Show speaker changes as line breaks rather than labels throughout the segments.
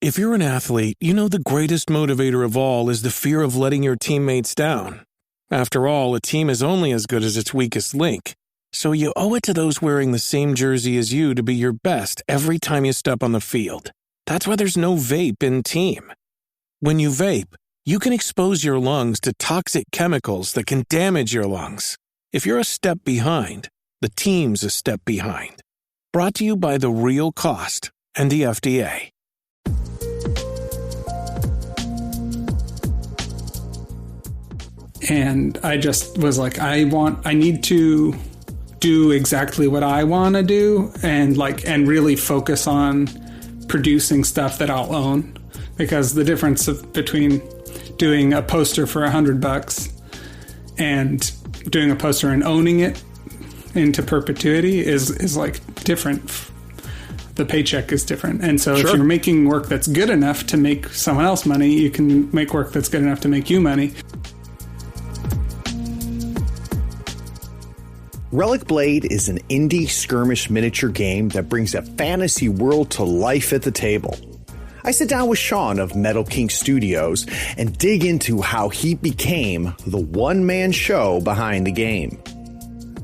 If you're an athlete, you know the greatest motivator of all is the fear of letting your teammates down. After all, a team is only as good as its weakest link. So you owe it to those wearing the same jersey as you to be your best every time you step on the field. That's why there's no vape in team. When you vape, you can expose your lungs to toxic chemicals that can damage your lungs. If you're a step behind, the team's a step behind. Brought to you by The Real Cost and the FDA.
And I just was like, I need to do exactly what I want to do and really focus on producing stuff that I'll own. Because the difference between doing a poster for $100 and doing a poster and owning it into perpetuity is like different. The paycheck is different. And so If you're making work that's good enough to make someone else money, you can make work that's good enough to make you money.
Relicblade is an indie skirmish miniature game that brings a fantasy world to life at the table. I sit down with Sean of Metal King Studios and dig into how he became the one-man show behind the game.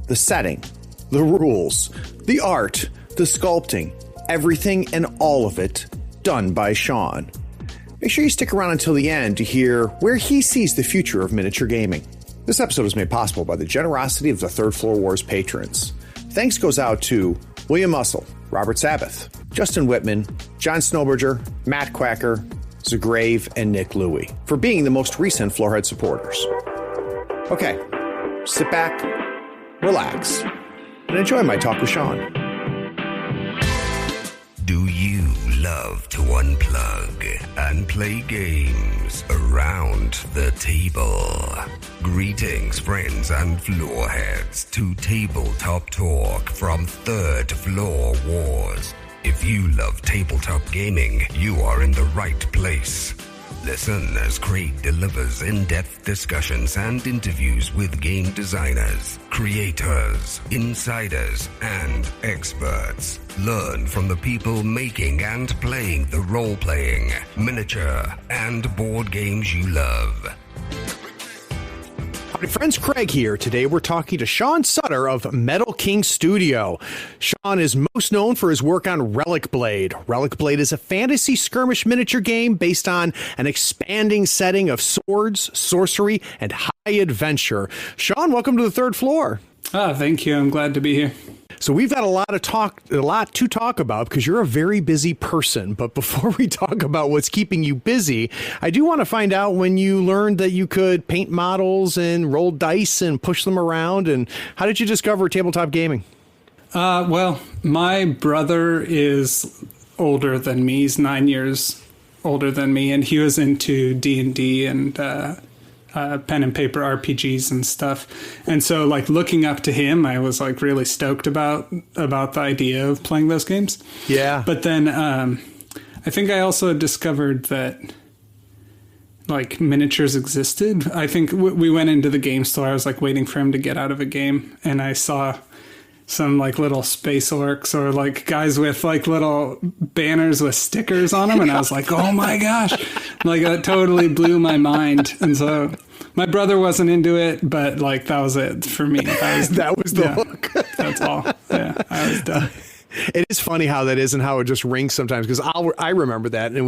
The setting, the rules, the art, the sculpting, everything and all of it done by Sean. Make sure you stick around until the end to hear where he sees the future of miniature gaming. This episode is made possible by the generosity of the Third Floor Wars patrons. Thanks goes out to William Mussel, Robert Sabbath, Justin Whitman, John Snowberger, Matt Quacker, Zagrave, and Nick Louie for being the most recent Floorhead supporters. Okay, sit back, relax, and enjoy my talk with Sean.
Do you love to unplug and play games around the table? Greetings, friends and floorheads, to Tabletop Talk from Third Floor Wars. If you love tabletop gaming, you are in the right place. Listen as Craig delivers in-depth discussions and interviews with game designers, creators, insiders, and experts. Learn from the people making and playing the role-playing, miniature, and board games you love.
Howdy friends, Craig here. Today we're talking to Sean Sutter of Metal King Studio. Sean is most known for his work on Relicblade. Relicblade is a fantasy skirmish miniature game based on an expanding setting of swords, sorcery, and high adventure. Sean, welcome to the Third Floor.
Thank you. I'm glad to be here.
So we've got a lot to talk about because you're a very busy person. But before we talk about what's keeping you busy, I do want to find out when you learned that you could paint models and roll dice and push them around. And how did you discover tabletop gaming?
Well, my brother is older than me. He's 9 years older than me, and he was into D&D and pen and paper RPGs and stuff. And so looking up to him, I was really stoked about the idea of playing those games.
Yeah.
But then I think I also discovered that miniatures existed. I think we went into the game store. I was waiting for him to get out of a game, and I saw some little space orcs or guys with little banners with stickers on them, and I was like, oh my gosh, that totally blew my mind. And so my brother wasn't into it, but that was it for me.
That was the hook.
That's all. Yeah, I was done.
It is funny how that is and how it just rings sometimes, because I remember that, and it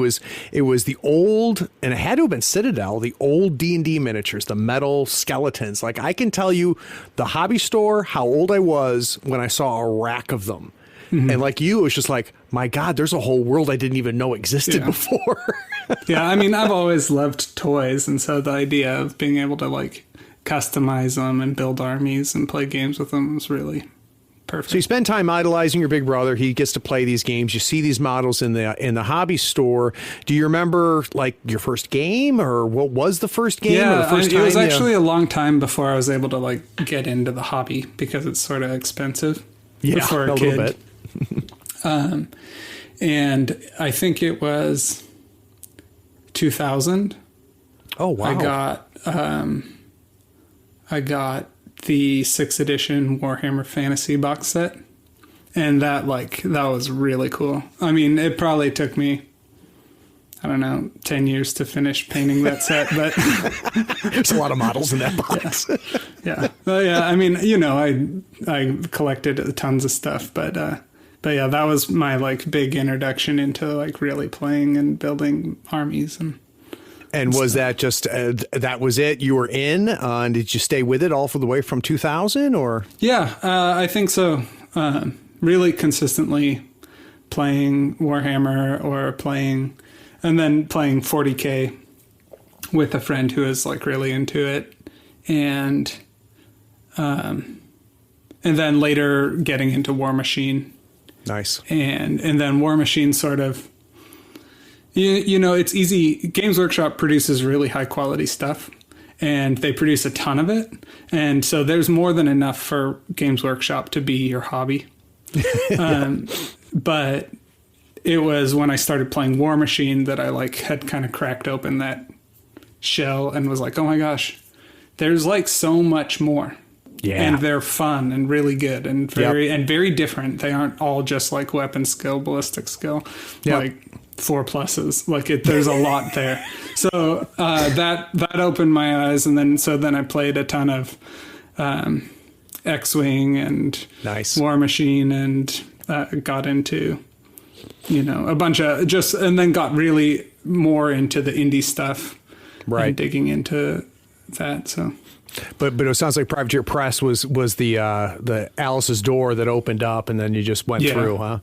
was the old, and it had to have been Citadel, the old D&D miniatures, the metal skeletons. I can tell you the hobby store how old I was when I saw a rack of them. Mm-hmm. And it was just my God, there's a whole world I didn't even know existed before.
Yeah, I mean, I've always loved toys, and so the idea of being able to customize them and build armies and play games with them was really perfect.
So you spend time idolizing your big brother. He gets to play these games. You see these models in the hobby store. Do you remember your first game, or what was the first game?
Yeah,
or the first time
it was actually a long time before I was able to get into the hobby, because it's sort of expensive.
Yeah,
for a
little
kid.
bit.
And I think it was 2000.
Oh wow!
I got the 6th edition Warhammer Fantasy box set, and that was really cool. I mean, it probably took me I don't know, 10 years to finish painting that set, but
there's a lot of models in that box.
Yeah. Well, yeah. I mean, you know, I collected tons of stuff, but yeah, that was my like big introduction into like really playing and building armies.
And was that just, that was it? You were in, and did you stay with it all for the way from 2000 or?
Yeah, I think so. Really consistently playing Warhammer and then playing 40K with a friend who is like really into it. And then later getting into War Machine.
Nice.
And then War Machine sort of, you know, it's easy. Games Workshop produces really high quality stuff, and they produce a ton of it. And so there's more than enough for Games Workshop to be your hobby. But it was when I started playing War Machine that I like had kind of cracked open that shell and was like, oh my gosh, there's like so much more. Yeah. And they're fun and really good and very different. They aren't all just like weapon skill, ballistic skill, like 4+. Like there's a lot there. So that opened my eyes, and then I played a ton of X-Wing and War Machine, and got into, you know, a bunch of and then got really more into the indie stuff, and digging into that. So.
But it sounds like Privateer Press was the Alice's door that opened up, and then you just went through, huh?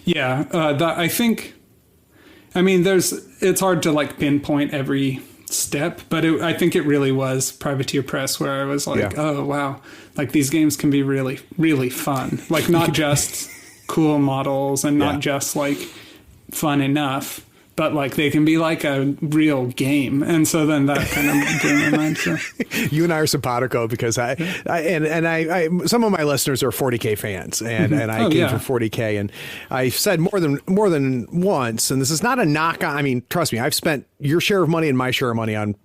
Yeah, I think. I mean, it's hard to like pinpoint every step, but I think it really was Privateer Press where I was like, oh wow, like these games can be really, really fun. Like not just cool models and not just like fun enough, but like they can be like a real game. And so then that kind of blew my mind. So.
You and I are simpatico because I some of my listeners are 40K fans, and I came from 40K, and I've said more than once, and this is not a knock on, I mean, trust me, I've spent your share of money and my share of money on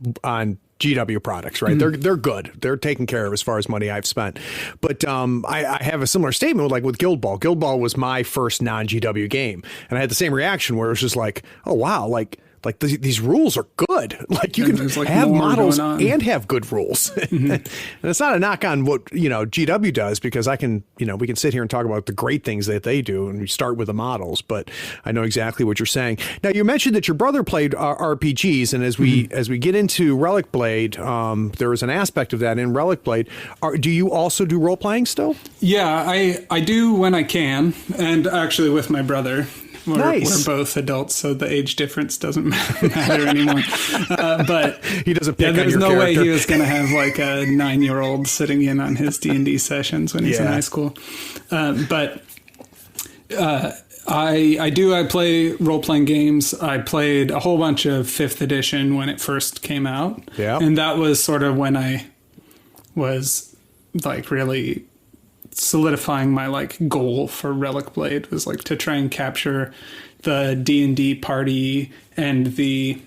GW products, right? They're good. They're taken care of as far as money I've spent. But I have a similar statement with Guild Ball. Guild Ball was my first non-GW game, and I had the same reaction where it was just like, oh wow, like these rules are good. Like you can like have models and have good rules. And it's not a knock on what, you know, GW does, because we can sit here and talk about the great things that they do, and we start with the models, but I know exactly what you're saying. Now, you mentioned that your brother played RPGs, and as we get into Relicblade, there is an aspect of that in Relicblade. Do you also do role playing still?
Yeah, I do when I can, and actually with my brother. We're both adults, so the age difference doesn't matter anymore. But
he doesn't pick on your
there's no way
character.
he was going to have like a 9-year-old sitting in on his D&D sessions when he's in high school. But I play role-playing games. I played a whole bunch of 5th edition when it first came out. Yeah. And that was sort of when I was like really solidifying my like goal for Relicblade, was like to try and capture the D&D party and the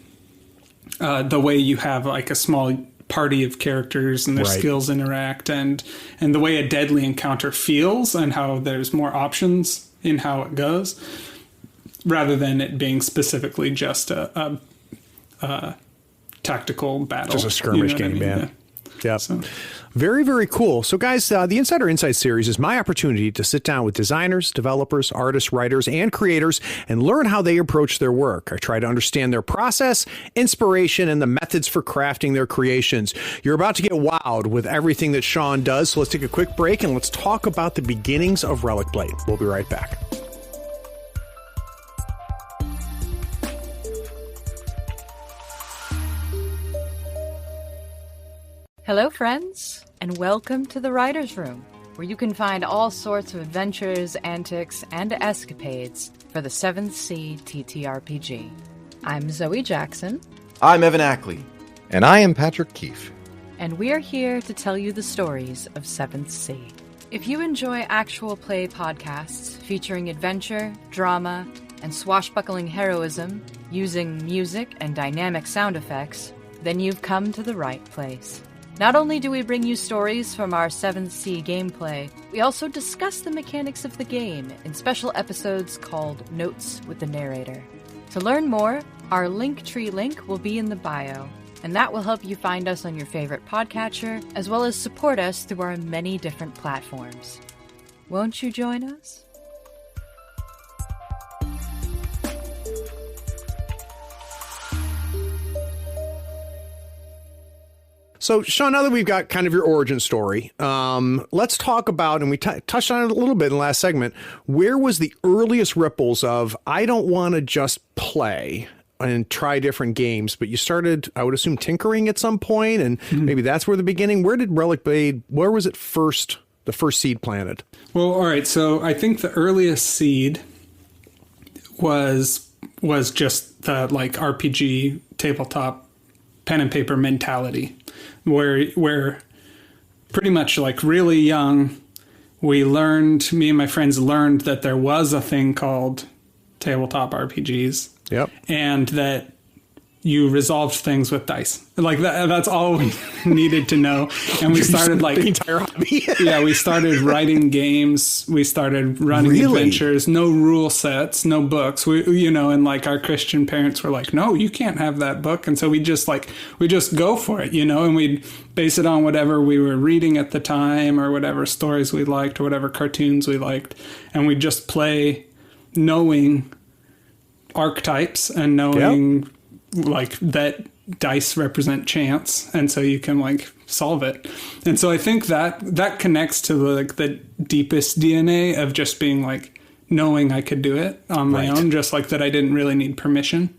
way you have like a small party of characters and their skills interact, and the way a deadly encounter feels and how there's more options in how it goes, rather than it being specifically just a tactical battle,
just a skirmish game. Yeah.
So.
Very, very cool. So, guys, the Insider Insight series is my opportunity to sit down with designers, developers, artists, writers, and creators and learn how they approach their work. I try to understand their process, inspiration, and the methods for crafting their creations. You're about to get wowed with everything that Sean does, so let's take a quick break and let's talk about the beginnings of Relicblade. We'll be right back.
Hello, friends, and welcome to the Writer's Room, where you can find all sorts of adventures, antics, and escapades for the 7th Sea TTRPG. I'm Zoe Jackson.
I'm Evan Ackley.
And I am Patrick Keefe.
And we're here to tell you the stories of 7th Sea. If you enjoy actual play podcasts featuring adventure, drama, and swashbuckling heroism using music and dynamic sound effects, then you've come to the right place. Not only do we bring you stories from our 7th Sea gameplay, we also discuss the mechanics of the game in special episodes called Notes with the Narrator. To learn more, Our Linktree link will be in the bio, and that will help you find us on your favorite podcatcher, as well as support us through our many different platforms. Won't you join us?
So, Sean, now that we've got kind of your origin story, let's talk about, and we touched on it a little bit in the last segment, where was the earliest ripples of, I don't want to just play and try different games, but you started, I would assume, tinkering at some point, and maybe that's where the beginning. Where did Relicblade, where was it the first seed planted?
Well, all right, so I think the earliest seed was just the like RPG tabletop pen and paper mentality, where pretty much like really young, me and my friends learned that there was a thing called tabletop RPGs.
Yep.
And that you resolved things with dice. Like that's all we needed to know. And we started like
the entire hobby.
Yeah, we started writing games. We started running adventures. No rule sets, no books. And like our Christian parents were like, "No, you can't have that book." And so we just go for it, and we'd base it on whatever we were reading at the time or whatever stories we liked or whatever cartoons we liked, and we'd just play knowing archetypes and knowing like that dice represent chance, and so you can like solve it. And so I think that connects to the deepest DNA of just being like knowing I could do it on my own, just like that I didn't really need permission.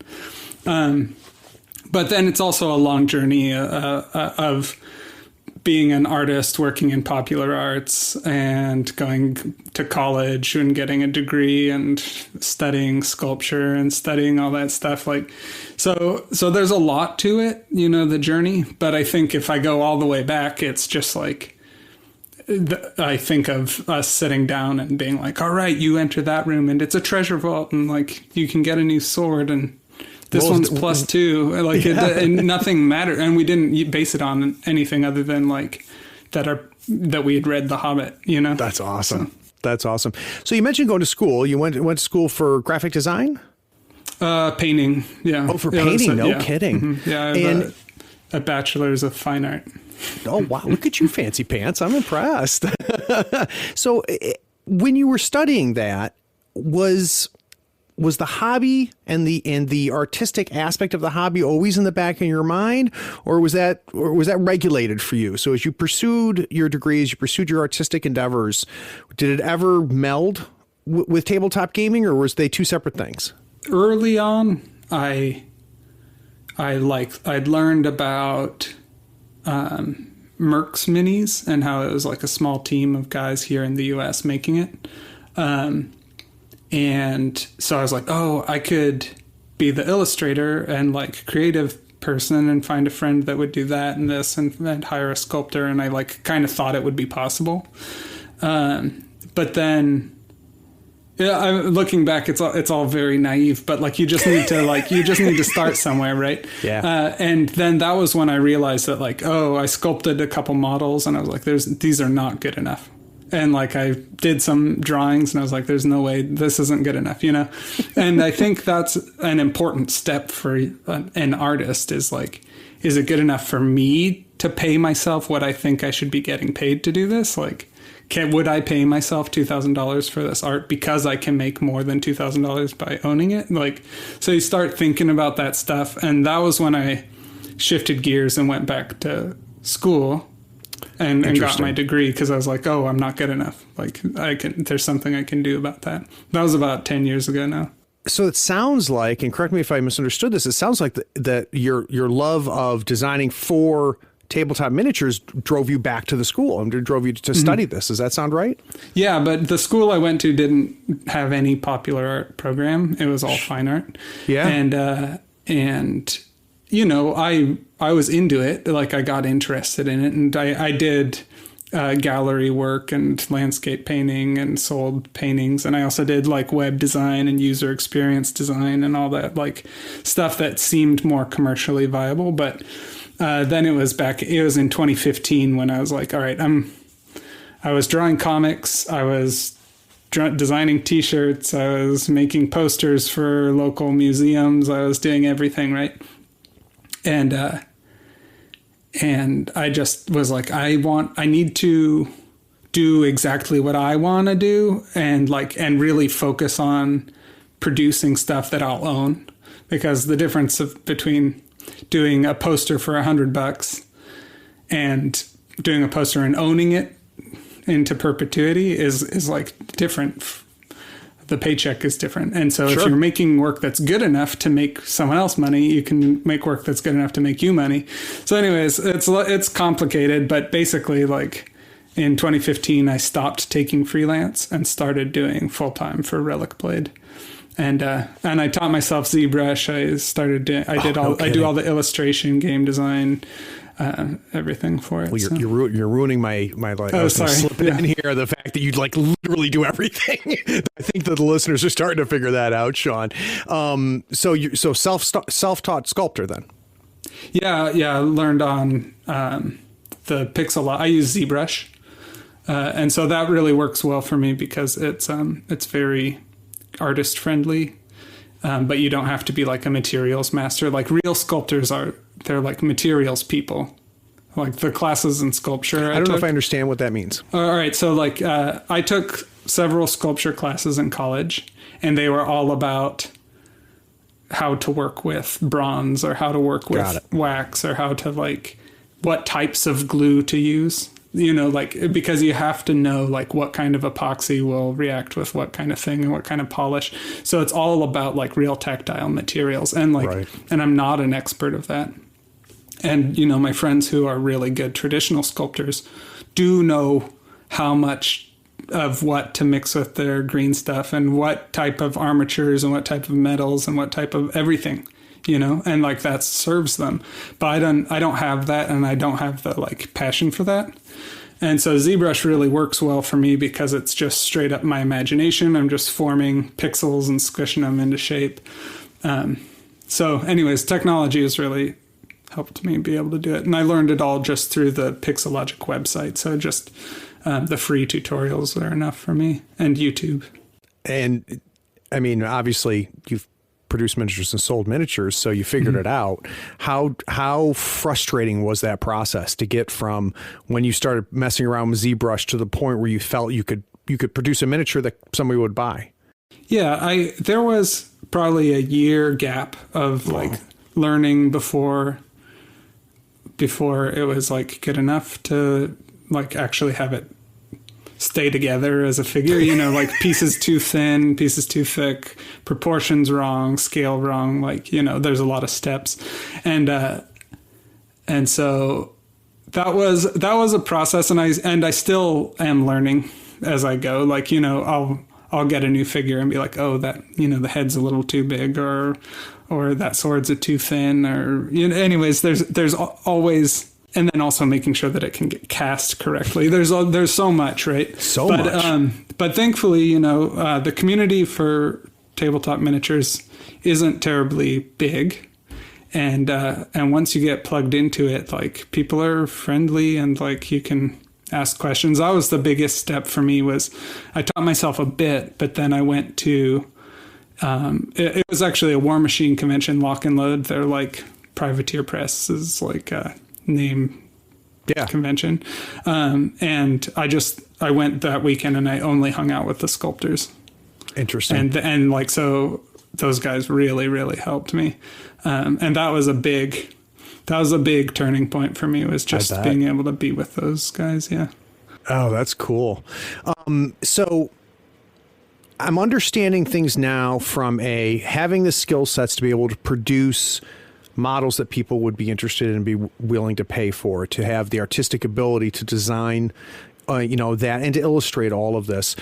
But then it's also a long journey of being an artist, working in popular arts, and going to college and getting a degree and studying sculpture and studying all that stuff. Like, so there's a lot to it, the journey. But I think if I go all the way back, it's just like, I think of us sitting down and being like, all right, you enter that room and it's a treasure vault and like you can get a new sword and this one's +2, like and nothing mattered, and we didn't base it on anything other than like that we had read The Hobbit.
That's awesome. That's awesome. So you mentioned going to school. You went to school for graphic design,
painting. Yeah.
Oh, for painting? No kidding.
Mm-hmm. Yeah, I have a bachelor's of fine art.
Oh wow! Look at you, fancy pants. I'm impressed. So when you were studying that, was the hobby and the artistic aspect of the hobby always in the back of your mind, or was that regulated for you? So as you pursued your degrees, you pursued your artistic endeavors, did it ever meld with tabletop gaming, or was they two separate things?
Early on, I'd learned about Mercs Minis and how it was like a small team of guys here in the US making it. And so I was like, oh, I could be the illustrator and like creative person and find a friend that would do that and this and hire a sculptor. And I like kind of thought it would be possible. But then, looking back, it's all very naive, but like you just need to start somewhere. Right.
Yeah.
And then that was when I realized that like, oh, I sculpted a couple models and I was like, these are not good enough. And like I did some drawings and I was like, there's no way this isn't good enough, And I think that's an important step for an artist is like, is it good enough for me to pay myself what I think I should be getting paid to do this? Like, would I pay myself $2,000 for this art because I can make more than $2,000 by owning it? Like, so you start thinking about that stuff. And that was when I shifted gears and went back to school. And got my degree because I was like, oh, I'm not good enough. Like there's something I can do about that. That was about 10 years ago now.
So it sounds like, and correct me if I misunderstood this, it sounds like that your love of designing for tabletop miniatures drove you back to the school and drove you to study this. Does that sound right? Yeah,
but the school I went to didn't have any popular art program. It was all fine art.
Yeah.
And I was into it. Like I got interested in it, and I did gallery work and landscape painting and sold paintings. And I also did like web design and user experience design and all that like stuff that seemed more commercially viable. But then it was in 2015 when I was like, all right, I was drawing comics. I was designing t-shirts. I was making posters for local museums. I was doing everything, right? And I just was like, I need to do exactly what I want to do and really focus on producing stuff that I'll own, because the difference between doing a poster for $100 and doing a poster and owning it into perpetuity is like different. The paycheck is different. And so if you're making work that's good enough to make someone else money, you can make work that's good enough to make you money. So anyways, it's complicated, but basically like in 2015, I stopped taking freelance and started doing full-time for Relicblade. And I taught myself ZBrush. I do all the illustration, game design, everything for it.
Well, you're ruining my like.
Oh, sorry.
Slip in here the fact that you like literally do everything. I think that the listeners are starting to figure that out, Sean. So self-taught sculptor then.
Yeah. I learned on the Pixel. I use ZBrush, and so that really works well for me because it's very artist friendly, but you don't have to be like a materials master. Like real sculptors they're like materials people, like the classes in sculpture.
I don't know if I understand what that means.
All right. So like, I took several sculpture classes in college, and they were all about how to work with bronze or how to work with wax or how to like what types of glue to use, like, because you have to know like what kind of epoxy will react with what kind of thing and what kind of polish. So it's all about like real tactile materials and and I'm not an expert of that. And, my friends who are really good traditional sculptors do know how much of what to mix with their green stuff and what type of armatures and what type of metals and what type of everything, and like that serves them. But I don't have that, and I don't have the like passion for that. And so ZBrush really works well for me because it's just straight up my imagination. I'm just forming pixels and squishing them into shape. So anyways, technology has really helped me be able to do it. And I learned it all just through the Pixelogic website. So just the free tutorials are enough for me, and YouTube. And
I mean, obviously you've produced miniatures and sold miniatures, so you figured it out. How frustrating was that process to get from when you started messing around with ZBrush to the point where you felt you could produce a miniature that somebody would buy?
Yeah, there was probably a year gap of like learning before it was like good enough to like actually have it stay together as a figure, like pieces too thin, pieces too thick, proportions wrong, scale wrong, like, there's a lot of steps. And so that was a process, and I still am learning as I go. Like, I'll get a new figure and be like, oh, that, the head's a little too big, or that sword's too thin, or, anyways, there's always. And then also making sure that it can get cast correctly. There's so much, right? But thankfully, the community for tabletop miniatures isn't terribly big, and once you get plugged into it, like people are friendly and like you can ask questions. That was the biggest step for me. Was I taught myself a bit, but then I went to it was actually a War Machine convention, Lock and Load. They're like Privateer Press is like name convention, and I went that weekend and I only hung out with the sculptors.
Interesting.
And like, so those guys really helped me, and that was a big turning point for me, was just being able to be with those guys. Yeah.
Oh, that's cool. So I'm understanding things now from having the skill sets to be able to produce models that people would be interested in and be willing to pay for, to have the artistic ability to design, that, and to illustrate all of this.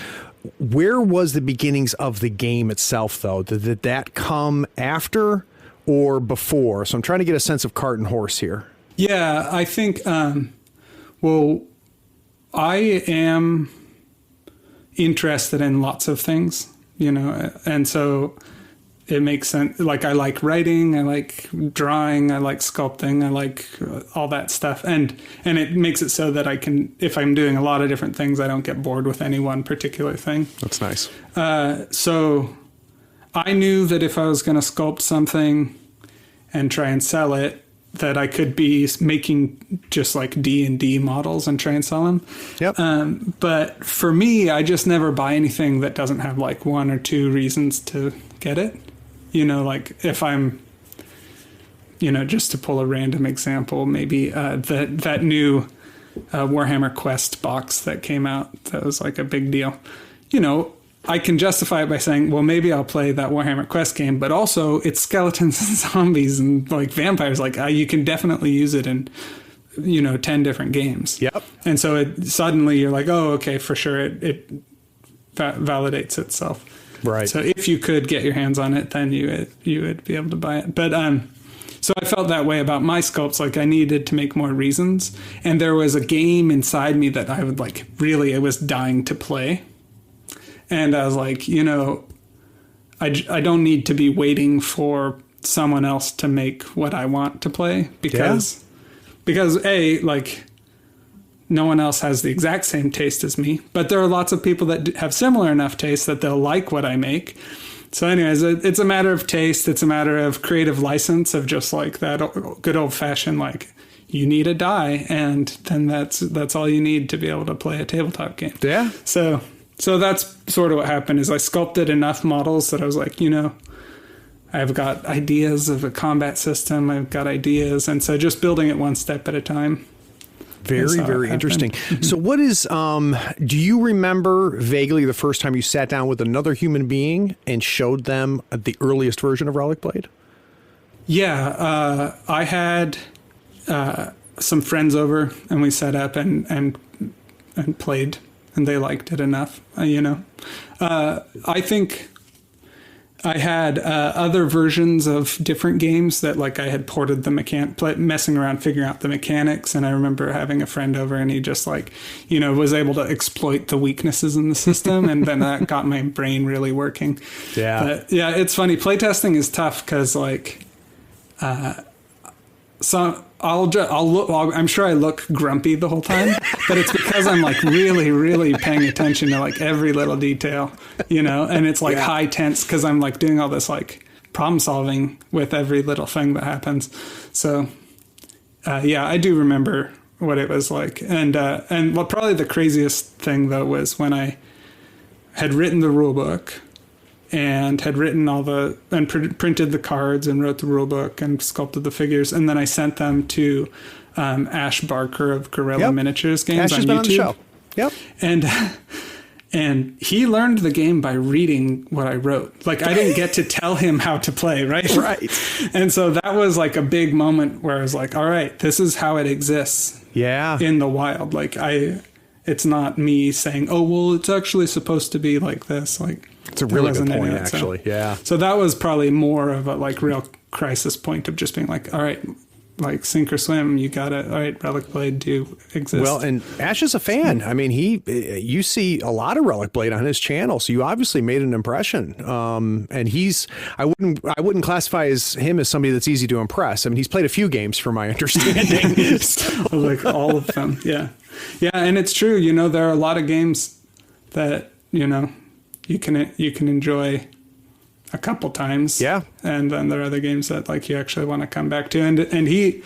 Where was the beginnings of the game itself, though? Did that come after or before? So I'm trying to get a sense of cart and horse here.
Yeah, I think, I am interested in lots of things, and so it makes sense. Like, I like writing, I like drawing, I like sculpting, I like all that stuff. And it makes it so that I can, if I'm doing a lot of different things, I don't get bored with any one particular thing.
That's nice.
So I knew that if I was going to sculpt something and try and sell it, that I could be making just like D&D models and try and sell them.
Yep.
But for me, I just never buy anything that doesn't have like one or two reasons to get it. You know, like if I'm, you know, just to pull a random example, maybe that new Warhammer Quest box that came out, that was like a big deal. You know, I can justify it by saying, well, maybe I'll play that Warhammer Quest game, but also it's skeletons and zombies and like vampires. Like you can definitely use it in, you know, 10 different games.
Yep.
And so suddenly you're like, oh, okay, for sure. It validates itself.
Right.
So if you could get your hands on it, then you would be able to buy it. But, so I felt that way about my sculpts. Like I needed to make more reasons. And there was a game inside me that I would like, really, I was dying to play. And I was like, you know, I don't need to be waiting for someone else to make what I want to play because A, like no one else has the exact same taste as me, but there are lots of people that have similar enough taste that they'll like what I make. So anyways, it's a matter of taste. It's a matter of creative license of just like that good old fashioned, like you need a die and then that's all you need to be able to play a tabletop game.
Yeah.
So that's sort of what happened is I sculpted enough models that I was like, you know, I've got ideas of a combat system. I've got ideas. And so just building it one step at a time.
Very, very interesting. So what is, do you remember vaguely the first time you sat down with another human being and showed them the earliest version of Relicblade?
Yeah. I had some friends over and we set up and played. And they liked it enough, you know. I think I had other versions of different games that, like, I had ported the messing around, figuring out the mechanics. And I remember having a friend over, and he just, like, you know, was able to exploit the weaknesses in the system, and then that got my brain really working.
Yeah,
but, yeah, it's funny. Playtesting is tough because, like, so I'll look. I'm sure I look grumpy the whole time, but it's because I'm like really, really paying attention to like every little detail, you know. And it's like high tense because I'm like doing all this like problem solving with every little thing that happens. So, yeah, I do remember what it was like. And what probably the craziest thing though was when I had written the rule book. And had written printed the cards and wrote the rule book and sculpted the figures. And then I sent them to Ash Barker of Gorilla Miniatures Games on YouTube.
Been on the show. Yep.
And he learned the game by reading what I wrote. Like I didn't get to tell him how to play, right?
Right.
And so that was like a big moment where I was like, all right, this is how it exists.
Yeah.
In the wild. Like it's not me saying, oh, well, it's actually supposed to be like this. Like,
it's a really good point, actually. Yeah.
So that was probably more of a like real crisis point of just being like, all right, like sink or swim. You got it. All right, Relicblade do exist.
Well, and Ash is a fan. I mean, you see a lot of Relicblade on his channel, so you obviously made an impression. And I wouldn't classify him as somebody that's easy to impress. I mean, he's played a few games, from my understanding.
Like all of them. Yeah. Yeah, and it's true. You know, there are a lot of games that you know. You can enjoy a couple times. Yeah. And then there are other games that like you actually want to come back to. And he,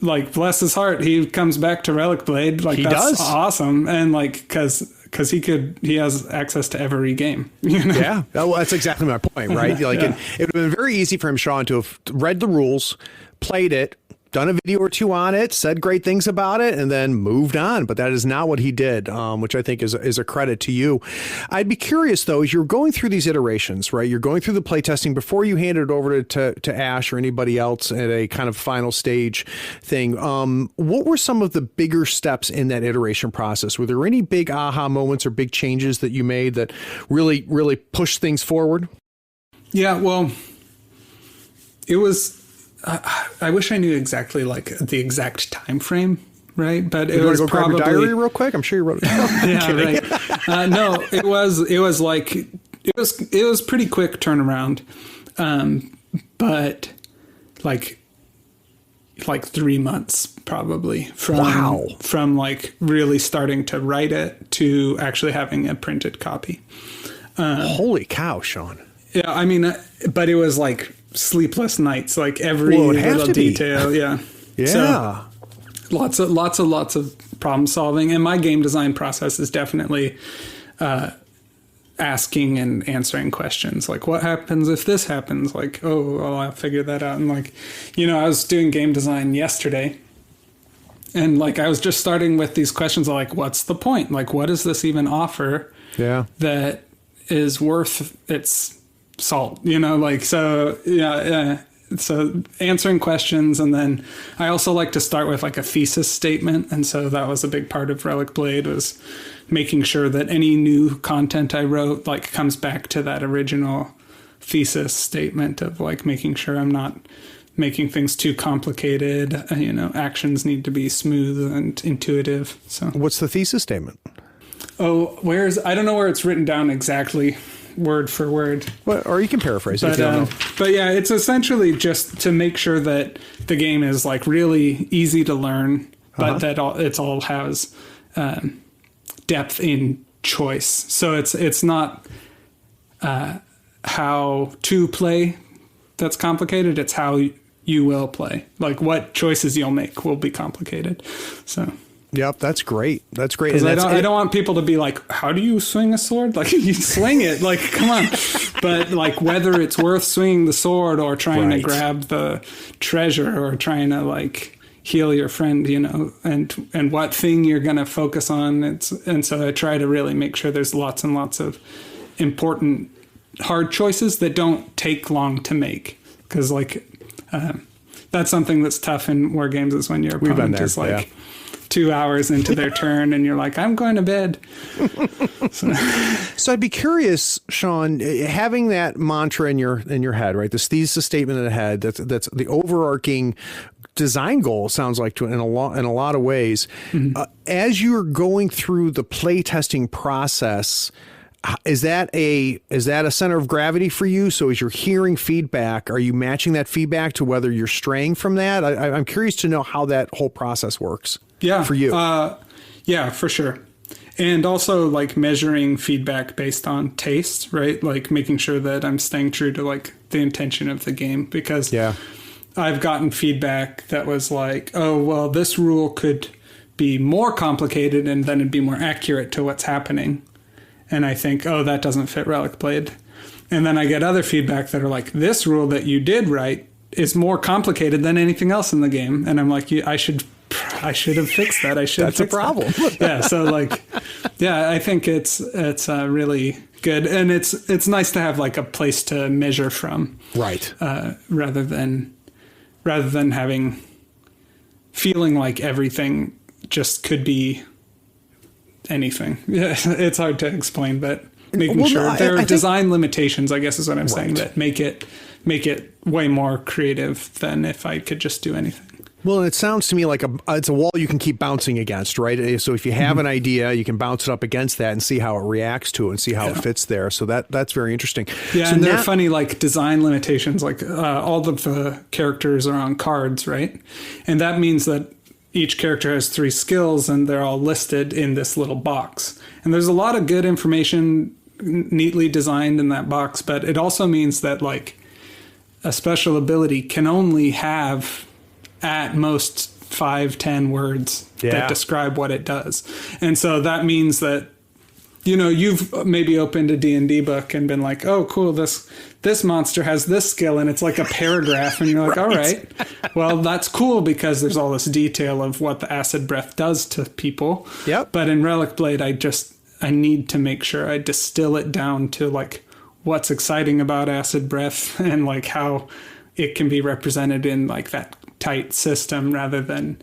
like, bless his heart, he comes back to Relicblade. Like, that's awesome. And like, cause he has access to every game. You know?
Yeah. Well, that's exactly my point, right? Like it would have been very easy for him, Sean, to have read the rules, played it, done a video or two on it, said great things about it, and then moved on. But that is not what he did, which I think is a credit to you. I'd be curious, though, as you're going through these iterations, right? You're going through the playtesting before you hand it over to Ash or anybody else at a kind of final stage thing. What were some of the bigger steps in that iteration process? Were there any big aha moments or big changes that you made that really, really pushed things forward?
Yeah, well, it was... I wish I knew exactly like the exact time frame, right? But it was probably
grab your diary real quick. I'm sure you wrote it down.
Yeah, right. No, it was pretty quick turnaround. But like 3 months probably from like really starting to write it to actually having a printed copy.
Holy cow, Sean.
Yeah, I mean, but it was like sleepless nights, like every little detail. Yeah.
Yeah.
So, lots of problem solving, and my game design process is definitely asking and answering questions like, what happens if this happens? Like, oh, well, I'll figure that out. And like, I was doing game design yesterday, and like I was just starting with these questions of like, what's the point? Like, what does this even offer?
Yeah.
That is worth its salt, like, so yeah. So answering questions, and then I also like to start with like a thesis statement. And so that was a big part of Relicblade, was making sure that any new content I wrote like comes back to that original thesis statement of like making sure I'm not making things too complicated. Actions need to be smooth and intuitive. So
what's the thesis statement?
Oh, I don't know where it's written down exactly, word for word.
Well, or you can paraphrase it if you don't know.
But yeah, it's essentially just to make sure that the game is like really easy to learn, but that it all has depth in choice. So it's not how to play that's complicated. It's how you will play. Like what choices you'll make will be complicated. So.
Yep, that's great. That's great.
And I don't want people to be like, how do you swing a sword? Like, you swing it. Like, come on. But, like, whether it's worth swinging the sword or trying to grab the treasure or trying to, like, heal your friend, and what thing you're going to focus on. And so I try to really make sure there's lots and lots of important, hard choices that don't take long to make. Because, like, that's something that's tough in war games, is when your opponent is, like... Yeah. 2 hours into their turn and you're like, I'm going to bed.
So I'd be curious, Sean, having that mantra in your head, right? This thesis statement in the head, that's the overarching design goal, sounds like, in a lot of ways. Mm-hmm. As you're going through the play testing process, is that a center of gravity for you? So as you're hearing feedback, are you matching that feedback to whether you're straying from that? I'm curious to know how that whole process works.
Yeah,
for you.
Yeah, for sure. And also like measuring feedback based on taste, right? Like making sure that I'm staying true to like the intention of the game, because I've gotten feedback that was like, oh, well, this rule could be more complicated and then it'd be more accurate to what's happening. And I think, oh, that doesn't fit Relicblade. And then I get other feedback that are like, this rule that you did right is more complicated than anything else in the game. And I'm like, I should have fixed that.
That's a problem.
Yeah. So like, yeah, I think it's really good. And it's nice to have like a place to measure from.
Right.
Rather than feeling like everything just could be anything. Yeah. It's hard to explain, but making sure there are design limitations, I guess is what I'm saying, that make it way more creative than if I could just do anything.
Well, it sounds to me like it's a wall you can keep bouncing against, right? So if you have an idea, you can bounce it up against that and see how it reacts to it and see how it fits there. So that's very interesting.
Yeah,
so
and there are funny like design limitations. Like all of the characters are on cards, right? And that means that each character has 3 skills and they're all listed in this little box. And there's a lot of good information neatly designed in that box, but it also means that like a special ability can only have at most 5-10 words that describe what it does. And so that means that, you've maybe opened a D&D book and been like, oh, cool, this monster has this skill, and it's like a paragraph, and you're like, all right, well, that's cool because there's all this detail of what the acid breath does to people.
Yep.
But in Relicblade, I need to make sure I distill it down to like what's exciting about acid breath and like how it can be represented in like that tight system rather than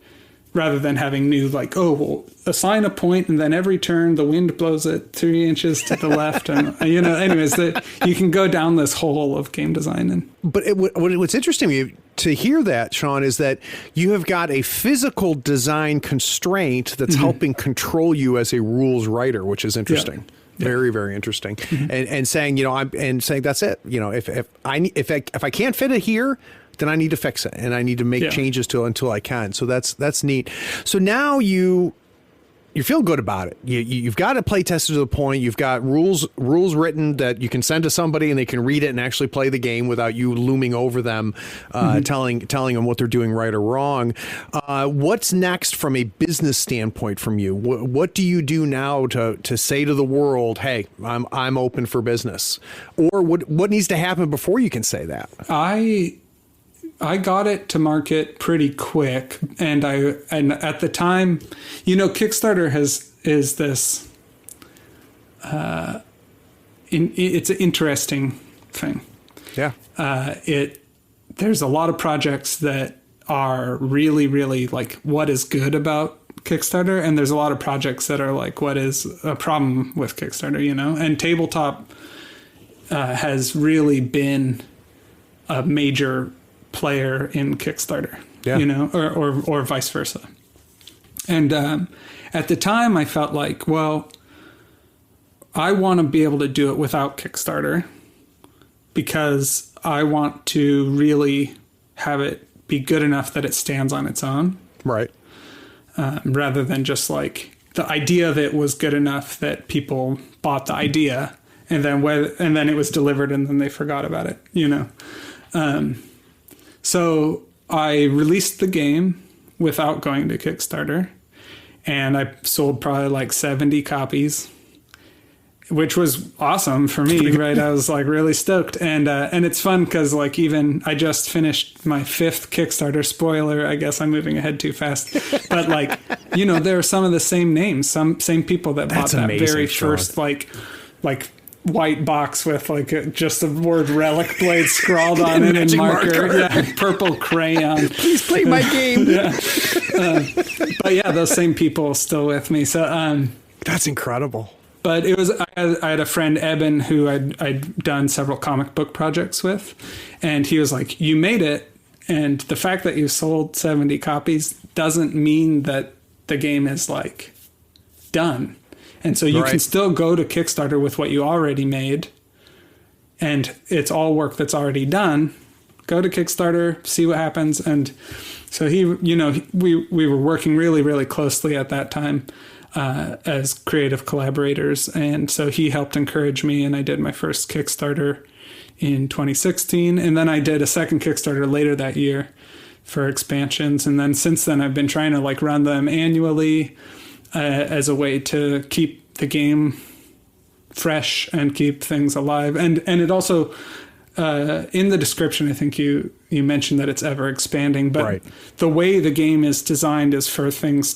having new like, oh, well, assign a point and then every turn the wind blows it 3 inches to the left, and anyways, that you can go down this hole of game design.
But what's interesting to hear that, Sean, is that you have got a physical design constraint that's helping control you as a rules writer, which is interesting. Very, very interesting. And saying, saying that's it. If I can't fit it here, then I need to fix it and I need to make changes to it until I can. So that's neat. So now you feel good about it. You've got it play tested to the point. You've got rules written that you can send to somebody and they can read it and actually play the game without you looming over them, telling them what they're doing right or wrong. What's next from a business standpoint from you? What do you do now to say to the world, hey, I'm open for business? Or what needs to happen before you can say that?
I got it to market pretty quick, and at the time, Kickstarter is this. It's an interesting thing.
Yeah.
There's a lot of projects that are really, really like what is good about Kickstarter, and there's a lot of projects that are like what is a problem with Kickstarter, And tabletop has really been a major player in Kickstarter, or vice versa. And at the time I felt like, well, I want to be able to do it without Kickstarter because I want to really have it be good enough that it stands on its own.
Right.
Rather than just like the idea of it was good enough that people bought the idea and then it was delivered and then they forgot about it, So I released the game without going to Kickstarter, and I sold probably like 70 copies, which was awesome for me, right? I was like really stoked. And it's fun because like even I just finished my 5th Kickstarter. Spoiler, I guess I'm moving ahead too fast. But like, there are some of the same names, same people that bought that
amazing,
very
Sean.
first like white box with like just the word Relicblade scrawled on it in marker. Yeah, purple crayon.
Please play my game.
But yeah, those same people are still with me. So
that's incredible.
But it was I had a friend, Eben, who I'd done several comic book projects with, and he was like, "You made it, and the fact that you sold 70 copies doesn't mean that the game is like done." And so you can still go to Kickstarter with what you already made, and it's all work that's already done. Go to Kickstarter, see what happens. And so we were working really, really closely at that time as creative collaborators. And so he helped encourage me, and I did my first Kickstarter in 2016. And then I did a second Kickstarter later that year for expansions. And then since then, I've been trying to like run them annually as a way to keep the game fresh and keep things alive. And it also, in the description, I think you mentioned that it's ever expanding, but the way the game is designed is for things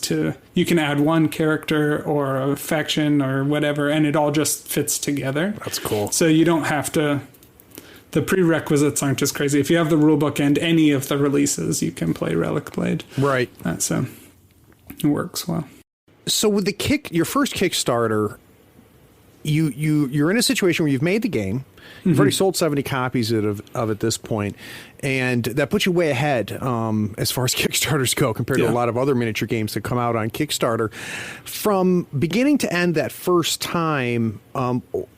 you can add one character or a faction or whatever, and it all just fits together.
That's cool.
So you don't have to, the prerequisites aren't as crazy. If you have the rulebook and any of the releases, you can play Relicblade.
Right.
So it works well.
So with your first Kickstarter, you're in a situation where you've made the game, you've already sold 70 copies of it at this point, and that puts you way ahead as far as Kickstarters go compared to a lot of other miniature games that come out on Kickstarter. From beginning to end that first time,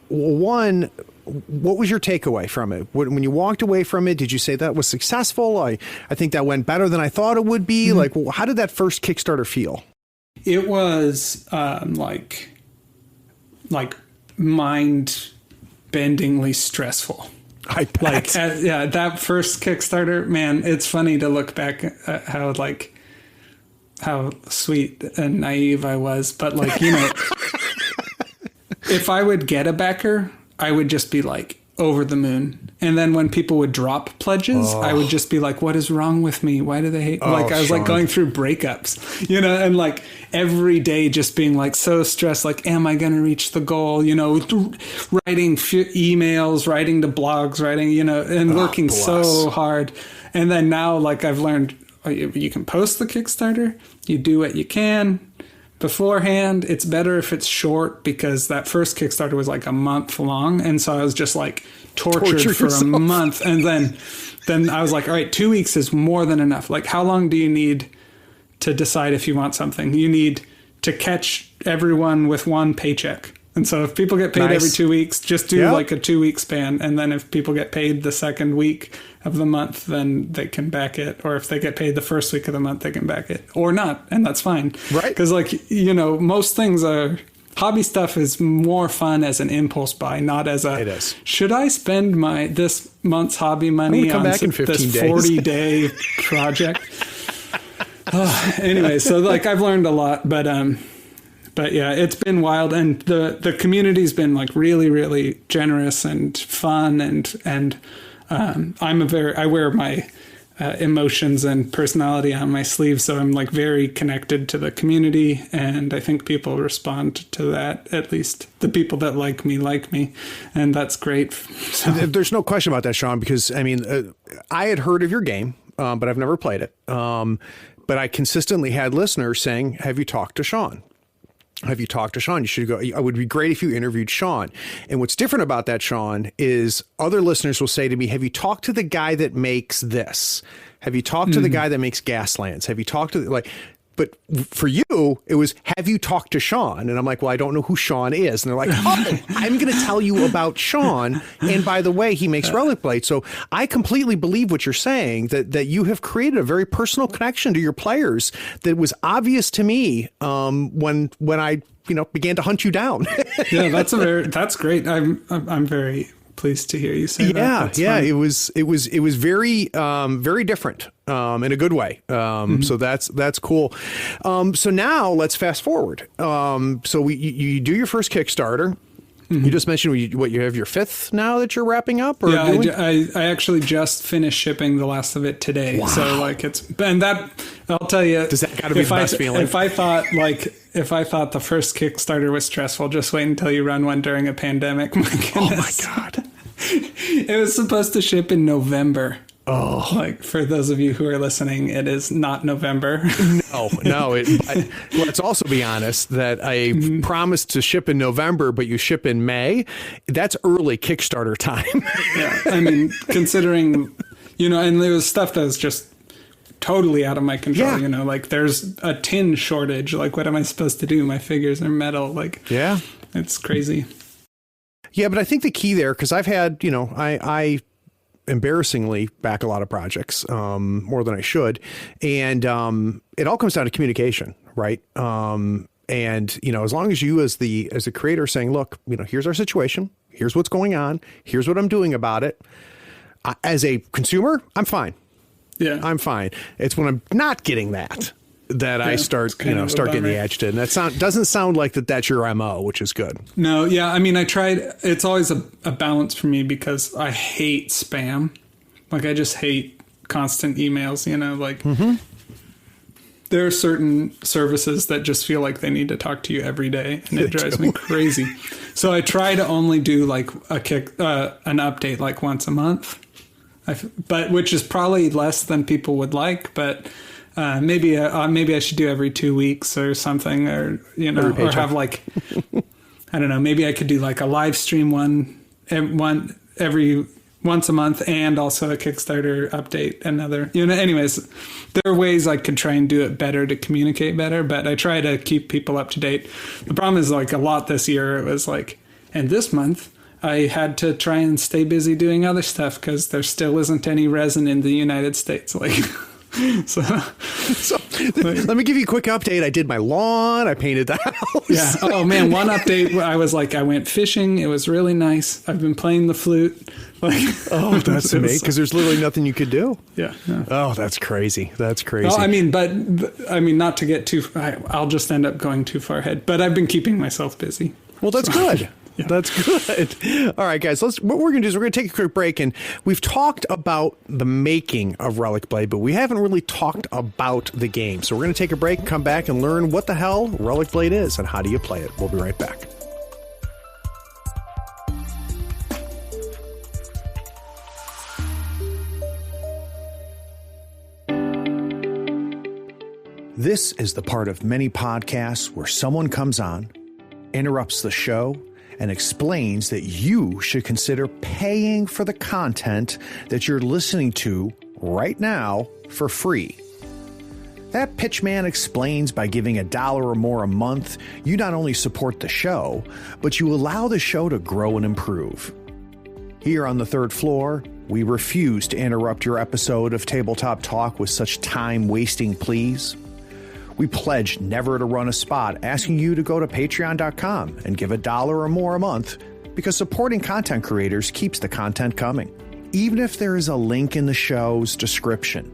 one, what was your takeaway from it? When you walked away from it, did you say that was successful? I think that went better than I thought it would be. Like, how did that first Kickstarter feel?
It was like mind-bendingly stressful.
I bet.
That first Kickstarter, man, it's funny to look back at how sweet and naive I was. But like, if I would get a backer, I would just be like over the moon. And then when people would drop pledges, I would just be like, what is wrong with me? Why do they hate me? Like I was like going through breakups, and like every day just being like so stressed, like, am I going to reach the goal? Writing emails, writing to blogs, and working so hard. And then now like I've learned you can post the Kickstarter, you do what you can beforehand. It's better if it's short because that first Kickstarter was like a month long. And so I was just like tortured for a month. And then I was like, all right, 2 weeks is more than enough. Like, how long do you need to decide if you want something? You need to catch everyone with one paycheck. And so if people get paid
Nice.
every 2 weeks, just do
Yep.
like a 2-week span. And then if people get paid the second week of the month, then they can back it. Or if they get paid the first week of the month, they can back it or not. And that's fine.
Right.
Because most things are, hobby stuff is more fun as an impulse buy, not as a,
It is.
should I spend this month's hobby money
come
on
back in 15
this
days.
40-day project? Anyway, so like I've learned a lot, but yeah, it's been wild, and the community's been like really, really generous and fun, and I wear my emotions and personality on my sleeve, so I'm like very connected to the community, and I think people respond to that. At least the people that like me, and that's great. So,
There's no question about that, Sean, because I mean, I had heard of your game, but I've never played it. But I consistently had listeners saying, "Have you talked to Sean? Have you talked to Sean? You should go. It would be great if you interviewed Sean." And what's different about that, Sean, is other listeners will say to me, "Have you talked to the guy that makes this? Have you talked to the guy that makes Gaslands? Have you talked to But for you, it was, have you talked to Sean? And I'm like, well, I don't know who Sean is. And they're like, oh, I'm going to tell you about Sean. And by the way, he makes Relicblade. So I completely believe what you're saying, that you have created a very personal connection to your players that was obvious to me when I began to hunt you down.
yeah, that's great. I'm very pleased to hear you say that. That's fun.
It was very very different in a good way. So that's cool. So now let's fast forward. So you do your first Kickstarter. You just mentioned you have your 5th now that you're wrapping up? Or
yeah, I actually just finished shipping the last of it today.
Wow.
So like I'll tell you.
Does that gotta be the best feeling?
If I thought the first Kickstarter was stressful, just wait until you run one during a pandemic. My goodness.
Oh my God.
It was supposed to ship in November.
Oh,
like for those of you who are listening, it is not November.
No. Let's also be honest that I promised to ship in November, but you ship in May. That's early Kickstarter time.
Yeah, I mean, considering, and there was stuff that was just totally out of my control.
Yeah.
Like there's a tin shortage. Like, what am I supposed to do? My figures are metal. Like,
yeah,
it's crazy.
Yeah, but I think the key there, because I've had, I embarrassingly back a lot of projects, more than I should. And it all comes down to communication, right? And, as long as you as the creator saying, look, here's our situation, here's what's going on, here's what I'm doing about it. As a consumer, I'm fine.
Yeah,
I'm fine. It's when I'm not getting that I start getting agitated. And that doesn't sound like that's your MO, which is good.
No, yeah. I mean, I tried. It's always a balance for me because I hate spam. Like, I just hate constant emails, there are certain services that just feel like they need to talk to you every day, and it drives me crazy. So I try to only do like an update like once a month, but which is probably less than people would like, but maybe I should do every 2 weeks or something, or or have like, I don't know, maybe I could do like a live stream once a month, and also a Kickstarter update another. Anyways, there are ways I could try and do it better to communicate better, but I try to keep people up to date. The problem is like a lot this year. It was like, and this month I had to try and stay busy doing other stuff because there still isn't any resin in the United States. Like. So
let me give you a quick update. I did my lawn. I painted the house.
Yeah. Oh man, one update. I was like, I went fishing. It was really nice. I've been playing the flute. Like,
oh, that's amazing. Because there's literally nothing you could do.
Yeah.
Oh, that's crazy. That's crazy.
Well, not to get too. I'll just end up going too far ahead. But I've been keeping myself busy.
Well, that's good. Yeah. That's good. All right, guys, what we're going to do is we're going to take a quick break, and we've talked about the making of Relicblade, but we haven't really talked about the game. So we're going to take a break, come back, and learn what the hell Relicblade is and how do you play it. We'll be right back. This is the part of many podcasts where someone comes on, interrupts the show, and explains that you should consider paying for the content that you're listening to right now for free.
That pitchman explains by giving $1 or more a month, you not only support the show, but you allow the show to grow and improve. Here on the third floor, we refuse to interrupt your episode of Tabletop Talk with such time-wasting pleas. We pledge never to run a spot asking you to go to patreon.com and give $1 or more a month, because supporting content creators keeps the content coming. Even if there is a link in the show's description,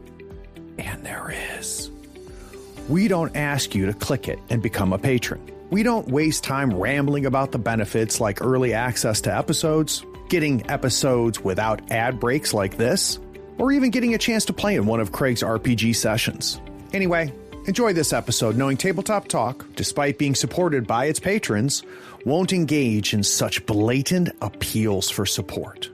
and there is, we don't ask you to click it and become a patron. We don't waste time rambling about the benefits like early access to episodes, getting episodes without ad breaks like this, or even getting a chance to play in one of Craig's RPG sessions. Anyway, enjoy this episode knowing Tabletop Talk, despite being supported by its patrons, won't engage in such blatant appeals for support.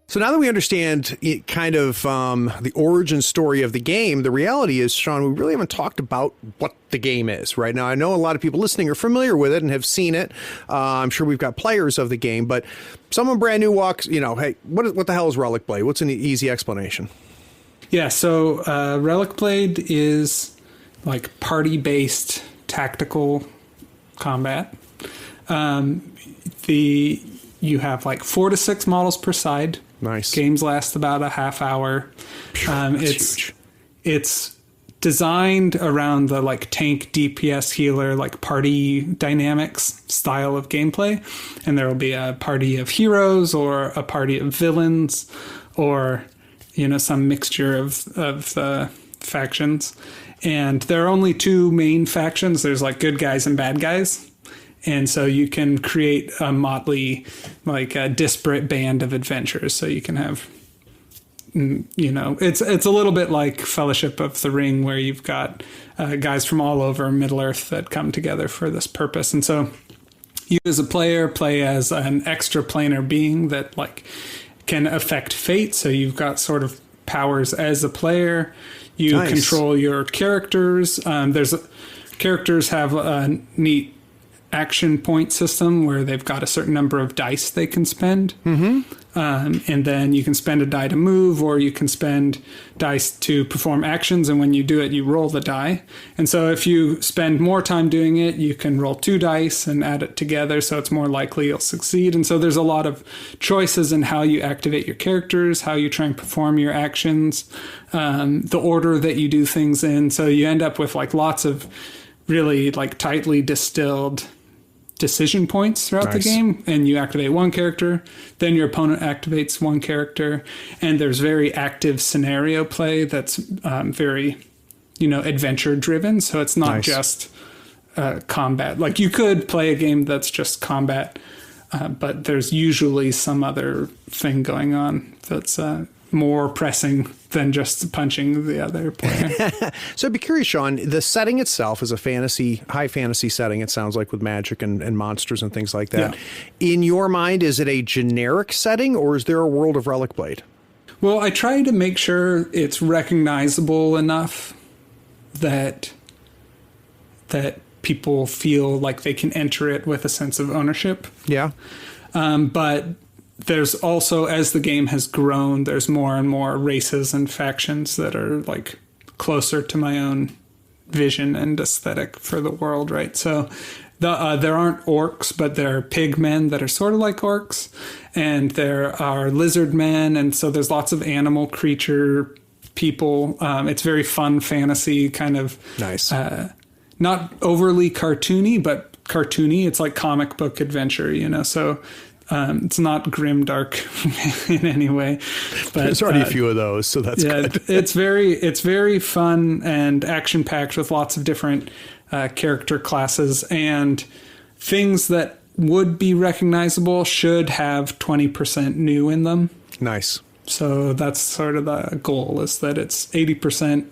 So now that we understand the origin story of the game, the reality is, Sean, we really haven't talked about what the game is right now. I know a lot of people listening are familiar with it and have seen it. I'm sure we've got players of the game, but someone brand new walks, hey, what the hell is Relicblade? What's an easy explanation?
Yeah, so Relicblade is like party-based tactical combat. You have like 4 to 6 models per side.
Nice.
Games last about a half hour. It's designed around the like tank DPS healer, like party dynamics style of gameplay. And there will be a party of heroes or a party of villains or, some mixture of factions. And there are only 2 main factions. There's like good guys and bad guys. And so you can create a motley, like a disparate band of adventurers. So you can have, it's a little bit like Fellowship of the Ring, where you've got guys from all over Middle-earth that come together for this purpose. And so you as a player play as an extra-planar being that like can affect fate. So you've got sort of powers as a player. You control your characters. Characters have a neat action point system where they've got a certain number of dice they can spend. Mm-hmm. And then you can spend a die to move, or you can spend dice to perform actions. And when you do it, you roll the die. And so if you spend more time doing it, you can roll 2 dice and add it together. So it's more likely you'll succeed. And so there's a lot of choices in how you activate your characters, how you try and perform your actions, the order that you do things in. So you end up with like lots of really like tightly distilled decision points throughout the game, and you activate one character, then your opponent activates one character, and there's very active scenario play that's very, adventure driven. So it's not just combat. Like you could play a game that's just combat, but there's usually some other thing going on that's more pressing than just punching the other player.
So I'd be curious, Sean, the setting itself is a high fantasy setting, it sounds like, with magic and monsters and things like that. Yeah. In your mind, is it a generic setting, or is there a world of Relicblade?
Well, I try to make sure it's recognizable enough that people feel like they can enter it with a sense of ownership.
Yeah.
But there's also, as the game has grown, there's more and more races and factions that are like closer to my own vision and aesthetic for the world, right? So there aren't orcs, but there are pig men that are sort of like orcs, and there are lizard men, and so there's lots of animal creature people. It's very fun fantasy, kind of nice. Not overly cartoony, but cartoony. It's like comic book adventure, so it's not grim dark in any way, but
there's already a few of those, so that's good.
it's very fun and action packed with lots of different character classes, and things that would be recognizable should have 20% new in them.
Nice.
So that's sort of the goal, is that it's 80%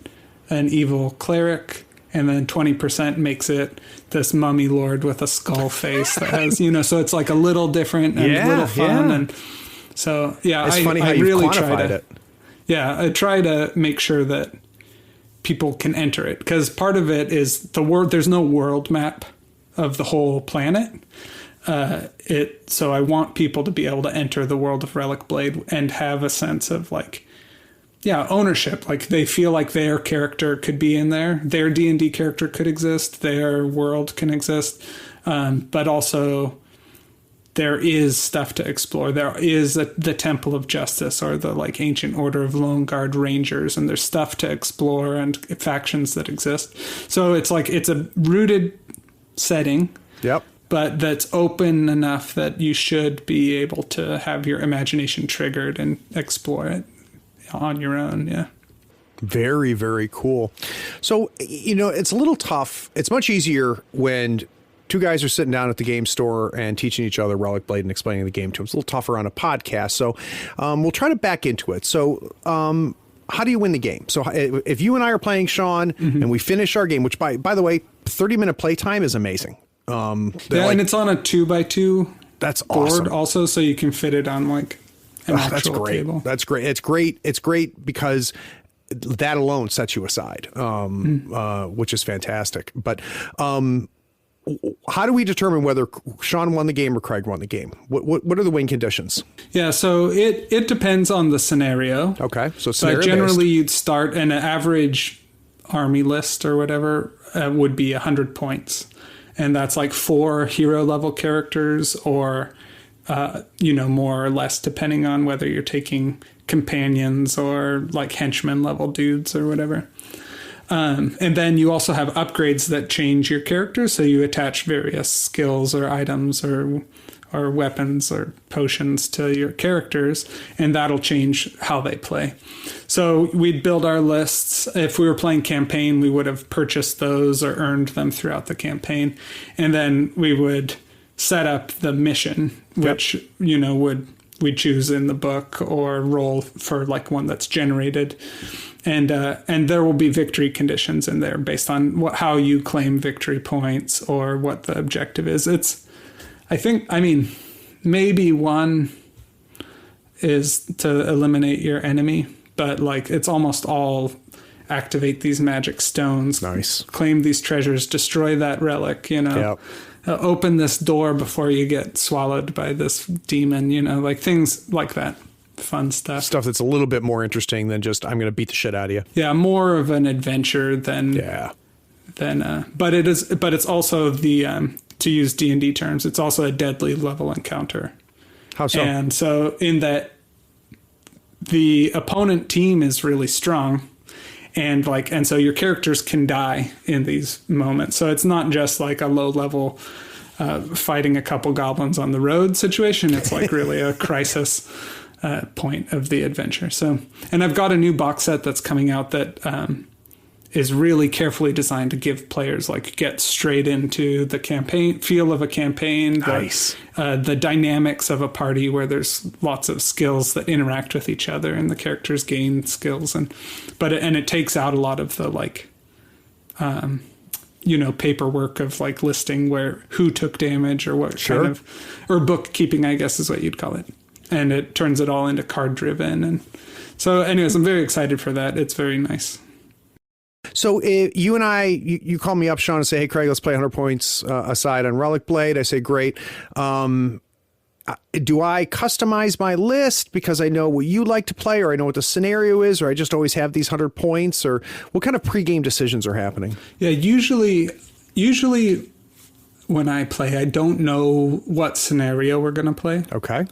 an evil cleric, and then 20% makes it this mummy lord with a skull face that has, so it's like a little different and a little fun. Yeah. And so,
it's funny how you really quantified it.
Yeah, I try to make sure that people can enter it, because part of it is the world. There's no world map of the whole planet. So I want people to be able to enter the world of Relicblade and have a sense of like, ownership. Like they feel like their character could be in there. Their D&D character could exist. Their world can exist. But also there is stuff to explore. There is the Temple of Justice, or the like Ancient Order of Lone Guard Rangers, and there's stuff to explore and factions that exist. So it's like, it's a rooted setting.
Yep.
But that's open enough that you should be able to have your imagination triggered and explore it on your own. Yeah.
Very, very cool. So, it's a little tough. It's much easier when two guys are sitting down at the game store and teaching each other Relicblade and explaining the game to them. It's a little tougher on a podcast. So we'll try to back into it. So how do you win the game? So if you and I are playing, Sean, and we finish our game, which by the way, 30-minute playtime is amazing.
And it's on a 2x2
that's
board
awesome.
Also, so you can fit it on like an actual
that's great.
table.
That's great. It's great because that alone sets you aside, which is fantastic. But how do we determine whether Sean won the game or Craig won the game? What are the win conditions?
Yeah, so it depends on the scenario.
Okay, so
But generally you'd start an average army list or whatever would be 100 points. And that's like 4 hero level characters, or, more or less, depending on whether you're taking companions or like henchmen level dudes or whatever. And then you also have upgrades that change your character. So you attach various skills or items or weapons or potions to your characters, and that'll change how they play. So we'd build our lists. If we were playing campaign, we would have purchased those or earned them throughout the campaign. And then we would set up the mission, which, we'd choose in the book or roll for like one that's generated. And there will be victory conditions in there based on how you claim victory points or what the objective is. Maybe one is to eliminate your enemy, but like it's almost all activate these magic stones,
nice,
claim these treasures, destroy that relic, open this door before you get swallowed by this demon, like things like that. Fun stuff
that's a little bit more interesting than just I'm going to beat the shit out of you.
Yeah, more of an adventure than but it's also the to use D&D terms, it's also a deadly level encounter.
How so?
And so in that the opponent team is really strong, and so your characters can die in these moments. So it's not just like a low level fighting a couple goblins on the road situation. It's like really a crisis point of the adventure. So, and I've got a new box set that's coming out that is really carefully designed to give players get straight into the campaign feel of a campaign.
Nice.
The dynamics of a party where there's lots of skills that interact with each other and the characters gain skills, and it takes out a lot of the paperwork of listing who took damage or what kind of, or bookkeeping, I guess is what you'd call it. And it turns it all into card driven. And so anyways, I'm very excited for that. It's very nice.
So you and you call me up, Sean, and say, hey, Craig, let's play 100 points aside on Relicblade. I say, great. Do I customize my list because I know what you like to play, or I know what the scenario is, or I just always have these 100 points, or what kind of pregame decisions are happening?
Yeah, usually when I play, I don't know what scenario we're going to play.
Okay.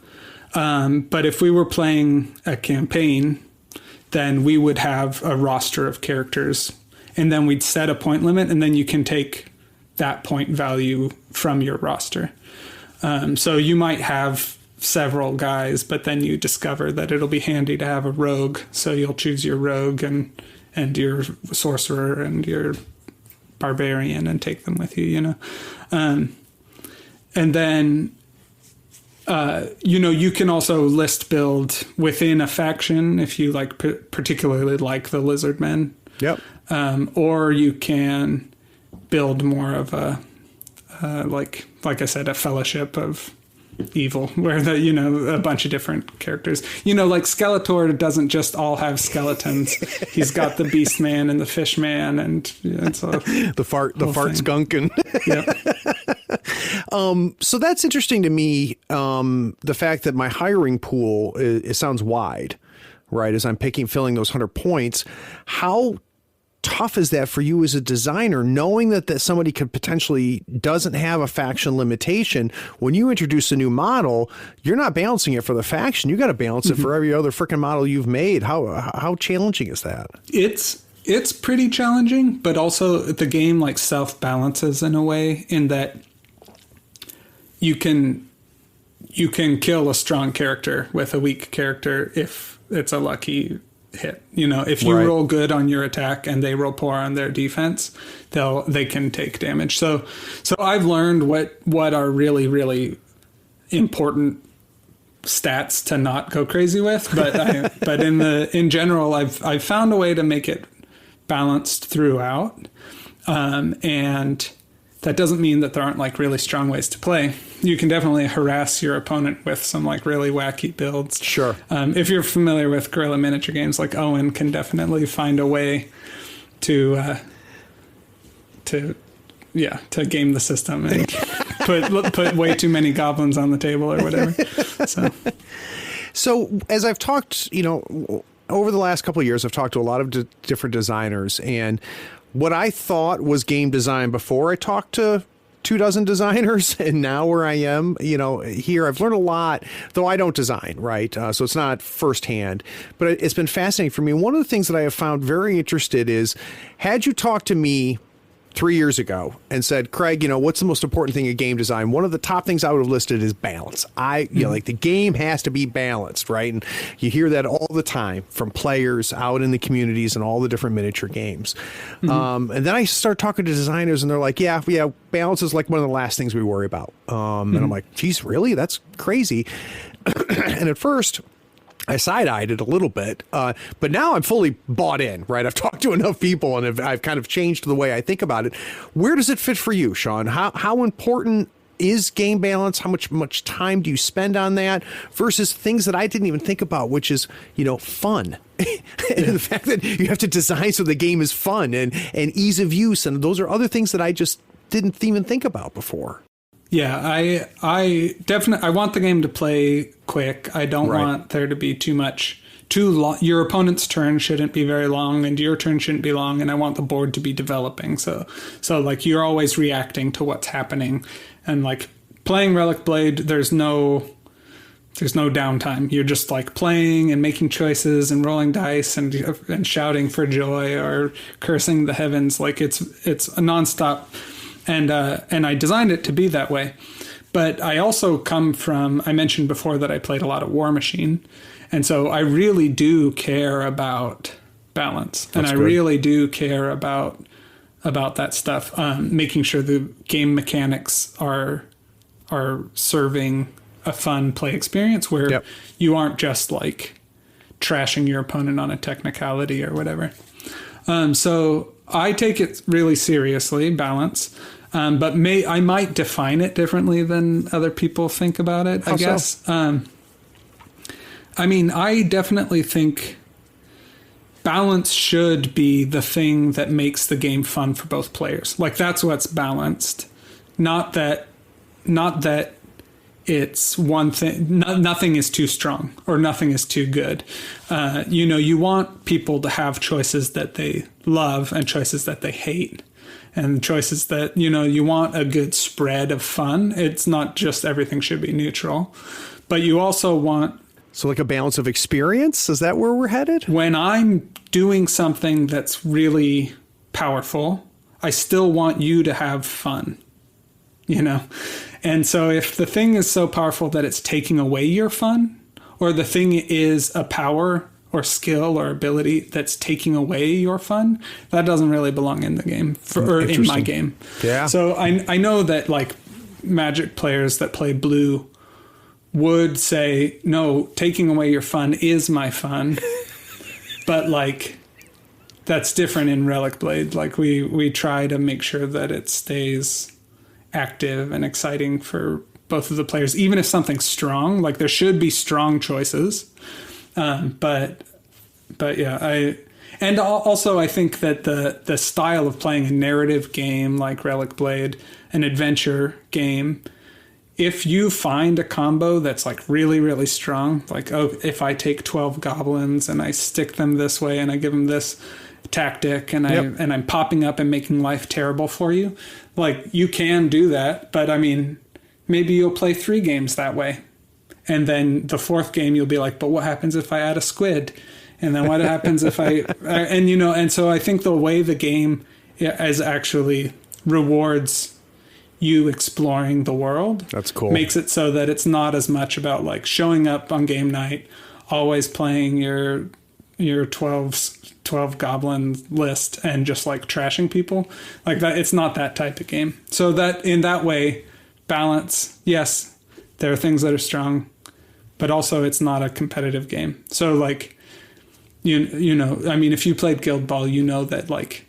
But if we were playing a campaign, then we would have a roster of characters, and then we'd set a point limit, and then you can take that point value from your roster. So you might have several guys, but then you discover that it'll be handy to have a rogue. So you'll choose your rogue and your sorcerer and your barbarian and take them with you, and then, you can also list build within a faction if you particularly like the lizard men.
Yep.
Or you can build more of a, like I said, a fellowship of evil, where a bunch of different characters. Like Skeletor doesn't just all have skeletons. He's got the Beast Man and the Fish Man, and
the fart skunkin'.
Yep.
So that's interesting to me. The fact that my hiring pool it sounds wide, right? As I'm filling those 100 points, how tough is that for you as a designer, knowing that somebody could potentially doesn't have a faction limitation? When you introduce a new model, you're not balancing it for the faction. You got to balance it for every other freaking model you've made. How challenging is that?
It's pretty challenging, but also the game like self-balances in a way in that you can kill a strong character with a weak character if it's a lucky hit. If you roll good on your attack and they roll poor on their defense, they can take damage. So I've learned what are really, really important stats to not go crazy with, but in general, I've found a way to make it balanced throughout. And that doesn't mean that there aren't like really strong ways to play. You can definitely harass your opponent with some like really wacky builds.
Sure.
If you're familiar with guerrilla miniature games, like Owen can definitely find a way to game the system and put way too many goblins on the table or whatever.
So as I've talked, over the last couple of years, I've talked to a lot of different designers, and what I thought was game design before I talked to 24 designers, and now where I am, here, I've learned a lot, though I don't design, right? So it's not firsthand, but it's been fascinating for me. One of the things that I have found very interested is, had you talked to me 3 years ago and said, Craig, what's the most important thing in game design? One of the top things I would have listed is balance. Like the game has to be balanced, right? And you hear that all the time from players out in the communities and all the different miniature games. And then I start talking to designers and they're like, yeah, balance is like one of the last things we worry about. And I'm like, geez, really? That's crazy. And at first, I side-eyed it a little bit, but now I'm fully bought in, right? I've talked to enough people and I've kind of changed the way I think about it. Where does it fit for you, Sean? How important is game balance? How much time do you spend on that versus things that I didn't even think about, which is, fun. And the fact that you have to design so the game is fun and ease of use. And those are other things that I just didn't even think about before.
Yeah, I definitely, I want the game to play quick. I don't want there to be too long. Your opponent's turn shouldn't be very long and your turn shouldn't be long. And I want the board to be developing. So like you're always reacting to what's happening, and like playing Relicblade, there's no downtime. You're just like playing and making choices and rolling dice and shouting for joy or cursing the heavens. Like it's a nonstop. And I designed it to be that way. But I also come from, I mentioned before that I played a lot of War Machine. And so I really do care about balance. And I really do care about that stuff. Making sure the game mechanics are serving a fun play experience where you aren't just like trashing your opponent on a technicality or whatever. So I take it really seriously, balance. But I might define it differently than other people think about it, I guess. So? I definitely think balance should be the thing that makes the game fun for both players. Like that's what's balanced. Not that it's one thing, nothing is too strong or nothing is too good. You want people to have choices that they love and choices that they hate. And choices that, you want a good spread of fun. It's not just everything should be neutral. But you also want...
So like a balance of experience? Is that where we're headed?
When I'm doing something that's really powerful, I still want you to have fun. And so if the thing is so powerful that it's taking away your fun, or the thing is a power or skill or ability that's taking away your fun, that doesn't really belong in the game or in my game.
Yeah.
So I know that like Magic players that play blue would say, no, taking away your fun is my fun. But like, that's different in Relicblade. Like we try to make sure that it stays active and exciting for both of the players, even if something's strong. Like there should be strong choices, but yeah, also I think that the style of playing a narrative game like Relicblade, an adventure game, if you find a combo that's like really, really strong, like, oh, if I take 12 goblins and I stick them this way and I give them this tactic and I'm popping up and making life terrible for you, like you can do that. But I mean, maybe you'll play 3 games that way. And then the 4th game, you'll be like, but what happens if I add a squid? And then what happens if and so I think the way the game is actually rewards you exploring the world.
That's cool.
Makes it so that it's not as much about like showing up on game night, always playing your 12 goblin list and just like trashing people like that. It's not that type of game. So that in that way, balance, yes, there are things that are strong, but also it's not a competitive game. So like, you know, I mean, if you played Guild Ball, you know that like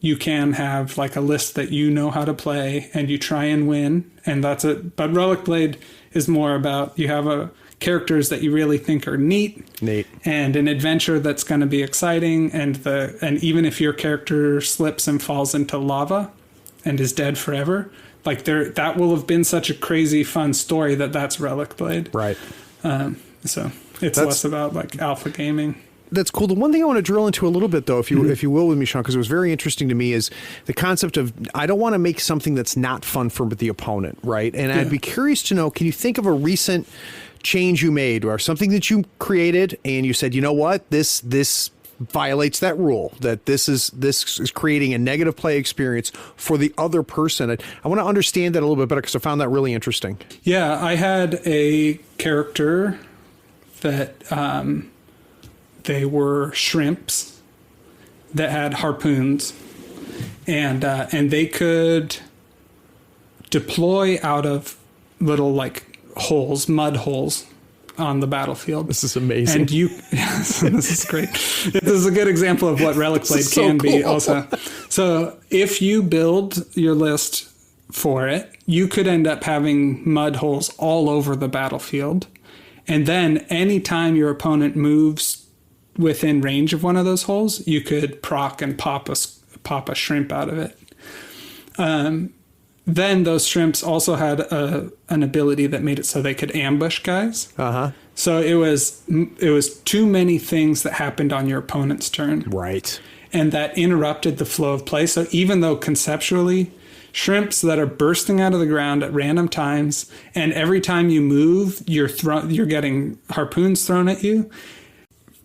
you can have like a list that you know how to play and you try and win, and that's it. But Relicblade is more about you have characters that you really think are neat, and an adventure that's going to be exciting, and even if your character slips and falls into lava and is dead forever, like that will have been such a crazy fun story that's Relicblade.
Right.
So it's less about like alpha gaming.
That's cool. The one thing I want to drill into a little bit, though, if you will, with me, Sean, because it was very interesting to me, is the concept of I don't want to make something that's not fun for the opponent, right? And I'd be curious to know, can you think of a recent change you made or something that you created and you said, you know what, this violates that rule, that this is creating a negative play experience for the other person? I want to understand that a little bit better because I found that really interesting. Yeah,
I had a character that they were shrimps that had harpoons, and they could deploy out of little like holes, mud holes on the battlefield.
This is amazing.
And this is great. This is a good example of what Relicblade can be also. So if you build your list for it, you could end up having mud holes all over the battlefield. And then anytime your opponent moves within range of one of those holes, you could proc and pop a shrimp out of it. Then those shrimps also had an ability that made it so they could ambush guys. Uh-huh. So it was too many things that happened on your opponent's turn.
Right.
And that interrupted the flow of play. So even though conceptually, shrimps that are bursting out of the ground at random times, and every time you move, you're getting harpoons thrown at you,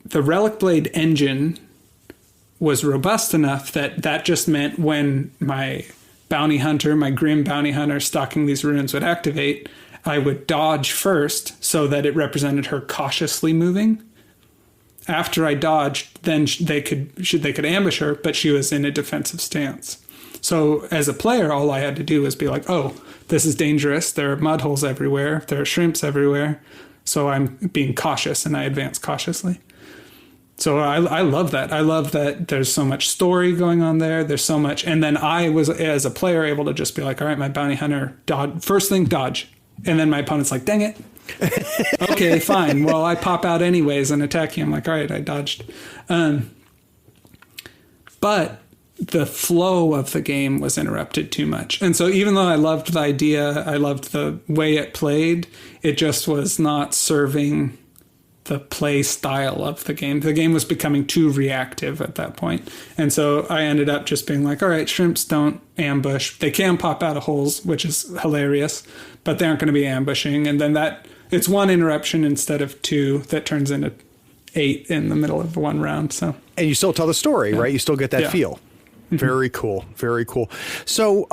the Relicblade engine was robust enough that just meant when my grim bounty hunter stalking these ruins would activate, I would dodge first so that it represented her cautiously moving. After I dodged, then they could ambush her, but she was in a defensive stance. So as a player, all I had to do was be like, oh, this is dangerous. There are mud holes everywhere. There are shrimps everywhere. So I'm being cautious, and I advance cautiously. So I love that. I love that there's so much story going on there. There's so much. And then I was, as a player, able to just be like, all right, my bounty hunter, first thing, dodge. And then my opponent's like, dang it. Okay, fine. Well, I pop out anyways and attack you. I'm like, all right, I dodged. But the flow of the game was interrupted too much. And so even though I loved the idea, I loved the way it played, it just was not serving the play style of the game. The game was becoming too reactive at that point. And so I ended up just being like, all right, shrimps don't ambush. They can pop out of holes, which is hilarious, but they aren't going to be ambushing. And then it's one interruption instead of 2 that turns into 8 in the middle of one round. So, and
you still tell the story, right? You still get that feel. Mm-hmm. Very cool. Very cool. So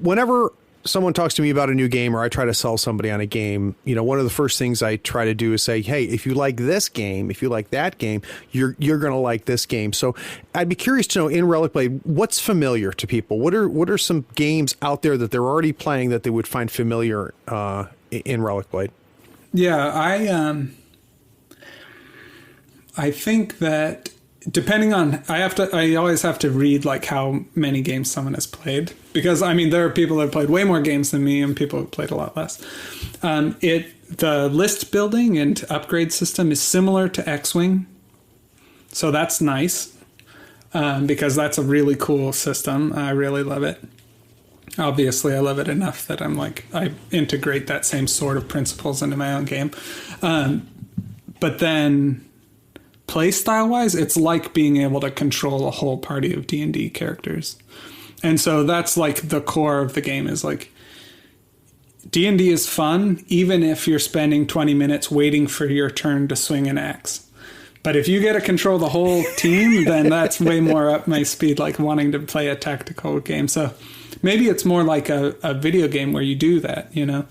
whenever someone talks to me about a new game or I try to sell somebody on a game, one of the first things I try to do is say, hey, if you like this game, if you like that game, you're going to like this game. So I'd be curious to know, in Relicblade, what's familiar to people? What are some games out there that they're already playing that they would find familiar in Relicblade?
Yeah, I think that depending on, I always have to read like how many games someone has played, because I mean there are people that have played way more games than me and people who have played a lot less. The list building and upgrade system is similar to X-Wing, so that's nice, because that's a really cool system. I really love it. Obviously, I love it enough that I integrate that same sort of principles into my own game. But then, playstyle-wise, it's like being able to control a whole party of D&D characters. And so that's like the core of the game, is like, D&D is fun, even if you're spending 20 minutes waiting for your turn to swing an axe. But if you get to control the whole team, then that's way more up my speed, like wanting to play a tactical game. So maybe it's more like a video game where you do that, you know,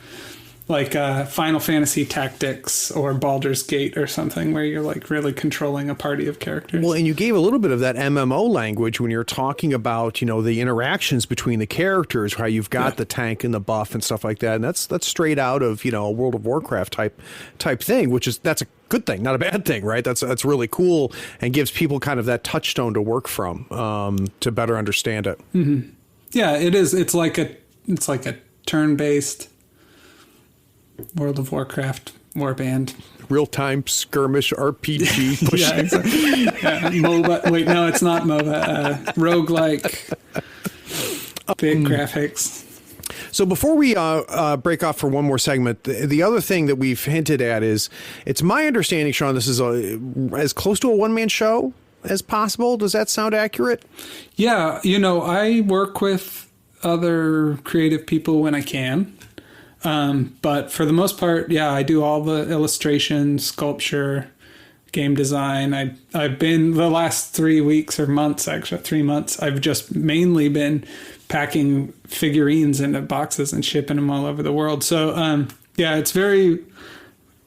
like Final Fantasy Tactics or Baldur's Gate or something, where you're like really controlling a party of characters.
Well, and you gave a little bit of that MMO language when you're talking about, you know, the interactions between the characters, how you've got the tank and the buff and stuff like that. And that's straight out of, you know, a World of Warcraft type thing, that's a good thing, not a bad thing, right? That's really cool and gives people kind of that touchstone to work from, to better understand it.
Mm-hmm. Yeah, it is. It's like a turn-based World of Warcraft warband.
Real-time skirmish RPG.
Yeah, exactly. MOBA. Wait, no, it's not MOBA. Roguelike. Big graphics.
So before we break off for one more segment, the other thing that we've hinted at is, it's my understanding, Sean, this is as close to a one-man show as possible. Does that sound accurate?
Yeah, you know, I work with other creative people when I can. But for the most part, yeah, I do all the illustration, sculpture, game design. I've been the last 3 weeks or months, actually 3 months, I've just mainly been packing figurines into boxes and shipping them all over the world. So, yeah, it's very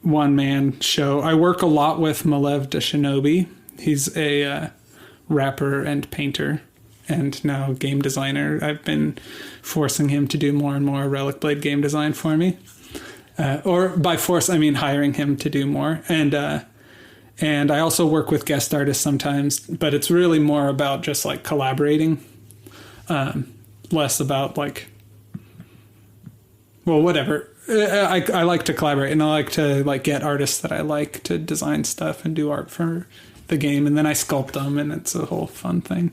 one-man show. I work a lot with Malev de Shinobi. He's a rapper and painter and now game designer. I've been forcing him to do more and more Relicblade game design for me. Or by force, I mean hiring him to do more. And I also work with guest artists sometimes, but it's really more about just like collaborating. Less about like, well, whatever. I like to collaborate, and I like to like get artists that I like to design stuff and do art for the game, and then I sculpt them, and it's a whole fun thing.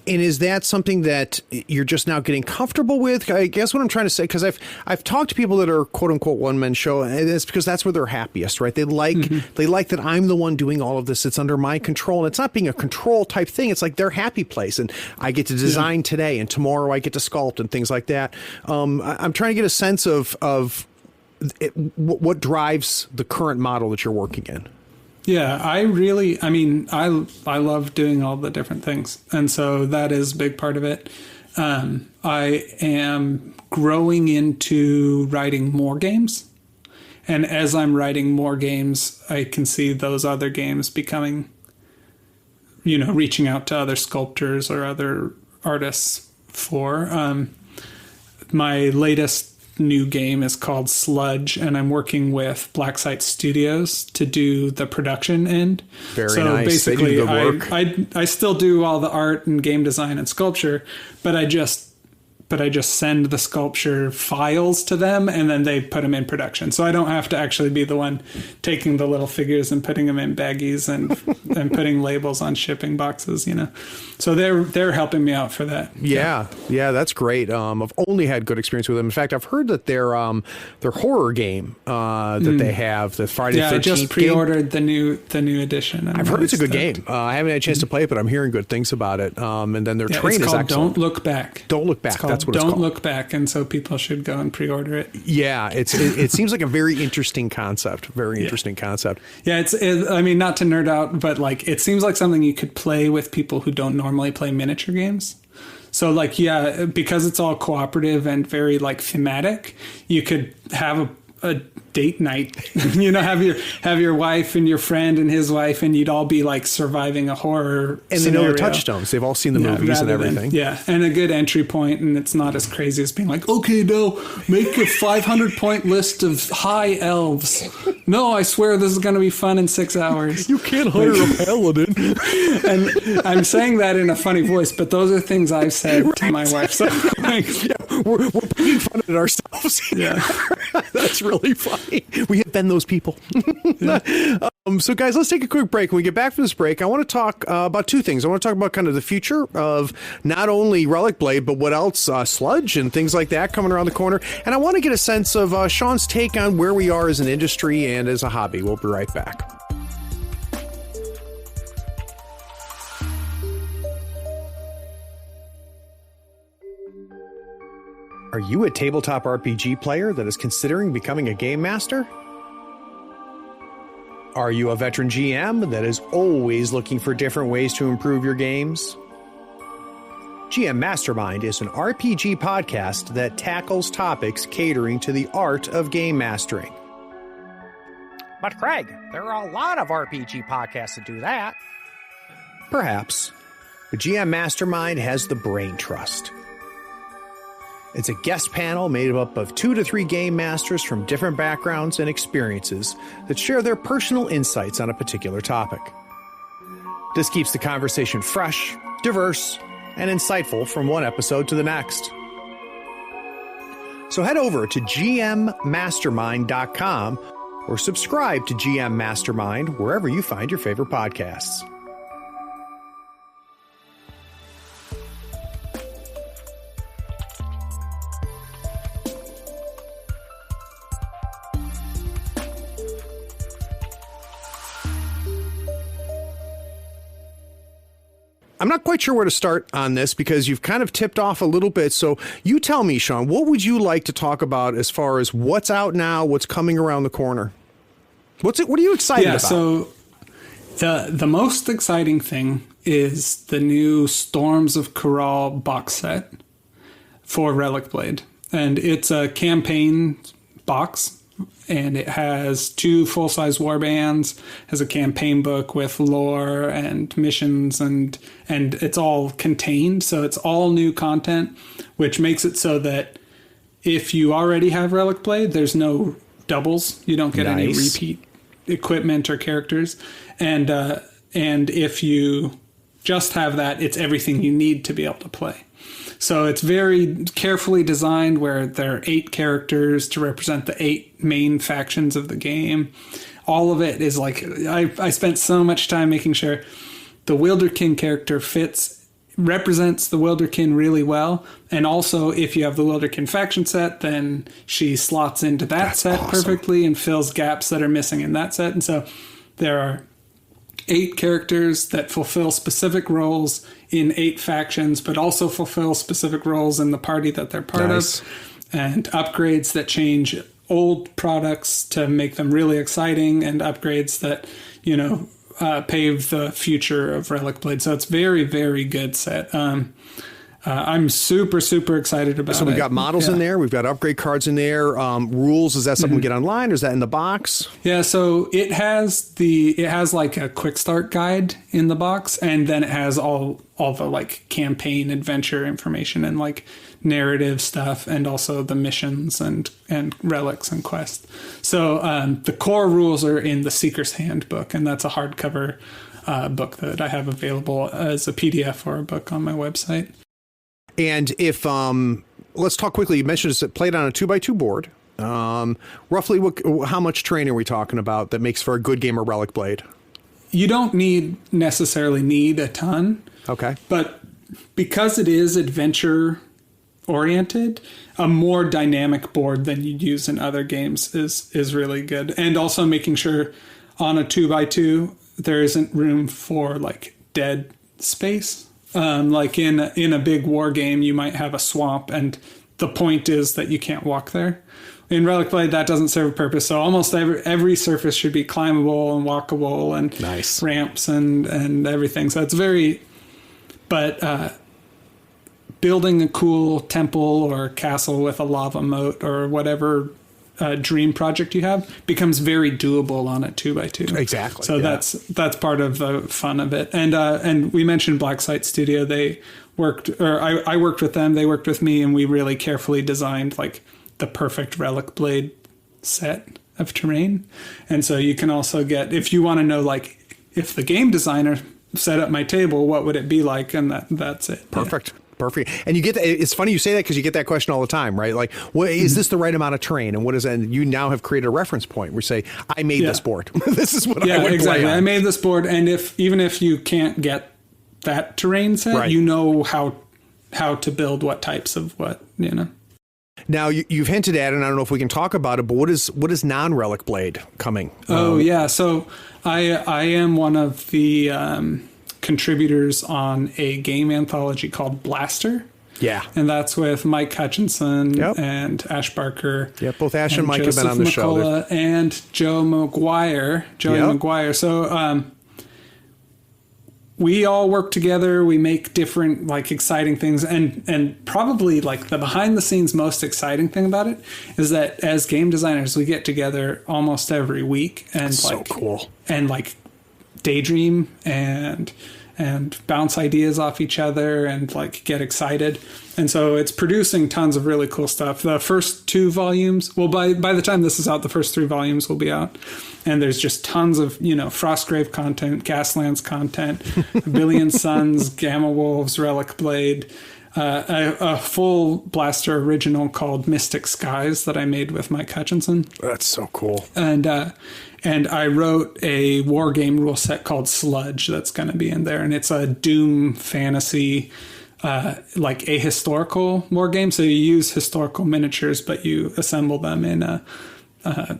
And is that something that you're just now getting comfortable with? I guess what I'm trying to say, because I've talked to people that are quote unquote one man show, and it's because that's where they're happiest, right? They like that I'm the one doing all of this. It's under my control, and it's not being a control type thing. It's like their happy place, and I get to design today, and tomorrow I get to sculpt and things like that. I'm trying to get a sense of what drives the current model that you're working in.
Yeah, I love doing all the different things. And so that is a big part of it. I am growing into writing more games. And as I'm writing more games, I can see those other games becoming, you know, reaching out to other sculptors or other artists for. My latest new game is called Sludge, and I'm working with Blacksite Studios to do the production end.
Very nice.
Basically,
they do good work.
I still do all the art and game design and sculpture, but I just send the sculpture files to them, and then they put them in production. So I don't have to actually be the one taking the little figures and putting them in baggies and putting labels on shipping boxes, you know. So they're helping me out for that.
Yeah, that's great. I've only had good experience with them. In fact, I've heard that their horror game that they have, the Friday the 13th
I just pre-ordered the new edition.
I've heard it's a good game. I haven't had a chance to play it, but I'm hearing good things about it. And then their train is excellent.
Don't Look Back.
Don't Look Back. That's what it's called.
Don't Look Back, and so people should go and pre-order it.
Yeah, it seems like a very interesting concept. Interesting concept.
Yeah, I mean, not to nerd out, but like it seems like something you could play with people who don't normally play miniature games. So like, yeah, because it's all cooperative and very like thematic, you could have a date night. Have your wife and your friend and his wife, and you'd all be like surviving a horror
and
scenario.
they know the touchstones. They've all seen the movies and everything.
And a good entry point, and it's not as crazy as being like, okay, now make a 500-point list of high elves. No, I swear this is going to be fun in 6 hours.
You can't hire a paladin.
And I'm saying that in a funny voice, but those are things I've said to my wife. So
we're poking fun at ourselves.
Yeah.
That's really funny. We have been those people. So guys, let's take a quick break. When we get back from this break, I want to talk about two things. I want to talk about kind of the future of not only Relicblade, but what else, Sludge and things like that coming around the corner. And I want to get a sense of Sean's take on where we are as an industry and as a hobby. We'll be right back. Are you a tabletop RPG player that is considering becoming a game master? Are you a veteran GM that is always looking for different ways to improve your games? GM Mastermind is an RPG podcast that tackles topics catering to the art of game mastering.
But Craig, there are a lot of RPG podcasts that do that.
Perhaps, but GM Mastermind has the brain trust. It's a guest panel made up of 2 to 3 game masters from different backgrounds and experiences that share their personal insights on a particular topic. This keeps the conversation fresh, diverse, and insightful from one episode to the next. So head over to gmmastermind.com or subscribe to GM Mastermind wherever you find your favorite podcasts.
I'm not quite sure where to start on this because you've kind of tipped off a little bit. So you tell me, Sean, what would you like to talk about as far as what's out now, what's coming around the corner? What are you excited about?
So the most exciting thing is the new Storms of Kural box set for Relicblade. And it's a campaign box. And it has 2 full-size warbands, has a campaign book with lore and missions, and it's all contained. So it's all new content, which makes it so that if you already have Relicblade, there's no doubles. You don't get any repeat equipment or characters. And if you just have that, it's everything you need to be able to play. So it's very carefully designed where there are 8 characters to represent the 8 main factions of the game. All of it is like, I spent so much time making sure the Wilderkin character represents the Wilderkin really well. And also, if you have the Wilderkin faction set, then she slots into that set perfectly and fills gaps that are missing in that set. And so there are 8 characters that fulfill specific roles in 8 factions, but also fulfill specific roles in the party that they're part of, and upgrades that change old products to make them really exciting, and upgrades that, pave the future of Relicblade. So it's very, very good set. I'm super, super excited about it.
So we've got models in there. We've got upgrade cards in there. Rules, is that something we get online, or is that in the box?
Yeah, so it has like a quick start guide in the box, and then it has all the like campaign adventure information and like narrative stuff, and also the missions and relics and quests. So the core rules are in the Seeker's Handbook, and that's a hardcover book that I have available as a PDF or a book on my website.
And if, let's talk quickly, you mentioned it's played on a 2x2 board. Roughly, how much terrain are we talking about that makes for a good game of Relicblade?
You don't necessarily need a ton.
Okay.
But because it is adventure oriented, a more dynamic board than you'd use in other games is really good. And also making sure on a 2x2, there isn't room for like dead space. Like in a big war game, you might have a swamp, and the point is that you can't walk there. In Relicblade, that doesn't serve a purpose. So almost every surface should be climbable and walkable, and ramps and everything. So it's but building a cool temple or castle with a lava moat or whatever dream project you have becomes very doable on a 2x2.
Exactly.
So that's part of the fun of it. And we mentioned Black Site Studio. They worked, or I worked with them. They worked with me, and we really carefully designed like the perfect Relicblade set of terrain. And so you can also get, if you want to know, like, if the game designer set up my table, what would it be like? And that's it.
Perfect. Yeah. Perfect. And you get that. It's funny you say that because you get that question all the time, right? Like, what is this the right amount of terrain? And what is that? And you now have created a reference point where you say, I made this board. This is what I would
exactly.
play on.
I made this board. And even if you can't get that terrain set,
right,
you know how to build what types of what, you know.
Now you've hinted at, and I don't know if we can talk about it, but what is non-Relicblade coming?
Yeah. So I am one of the contributors on a game anthology called Blaster.
Yeah.
And that's with Mike Hutchinson and Ash Barker.
Yeah, both Ash and Mike have been on the show.
And Joey McGuire. So we all work together. We make different, like, exciting things. And probably, like, the behind-the-scenes most exciting thing about it is that as game designers, we get together almost every week. And
that's so cool.
And, like, daydream and bounce ideas off each other and, like, get excited. And so it's producing tons of really cool stuff. The first 2 volumes, well, by the time this is out, the first 3 volumes will be out. And there's just tons of, you know, Frostgrave content, Gaslands content, A Billion Suns, Gamma Wolves, Relicblade, a full Blaster original called Mystic Skies that I made with Mike Hutchinson.
That's so cool.
And I wrote a war game rule set called Sludge that's going to be in there. And it's a Doom fantasy, like a historical war game. So you use historical miniatures, but you assemble them in a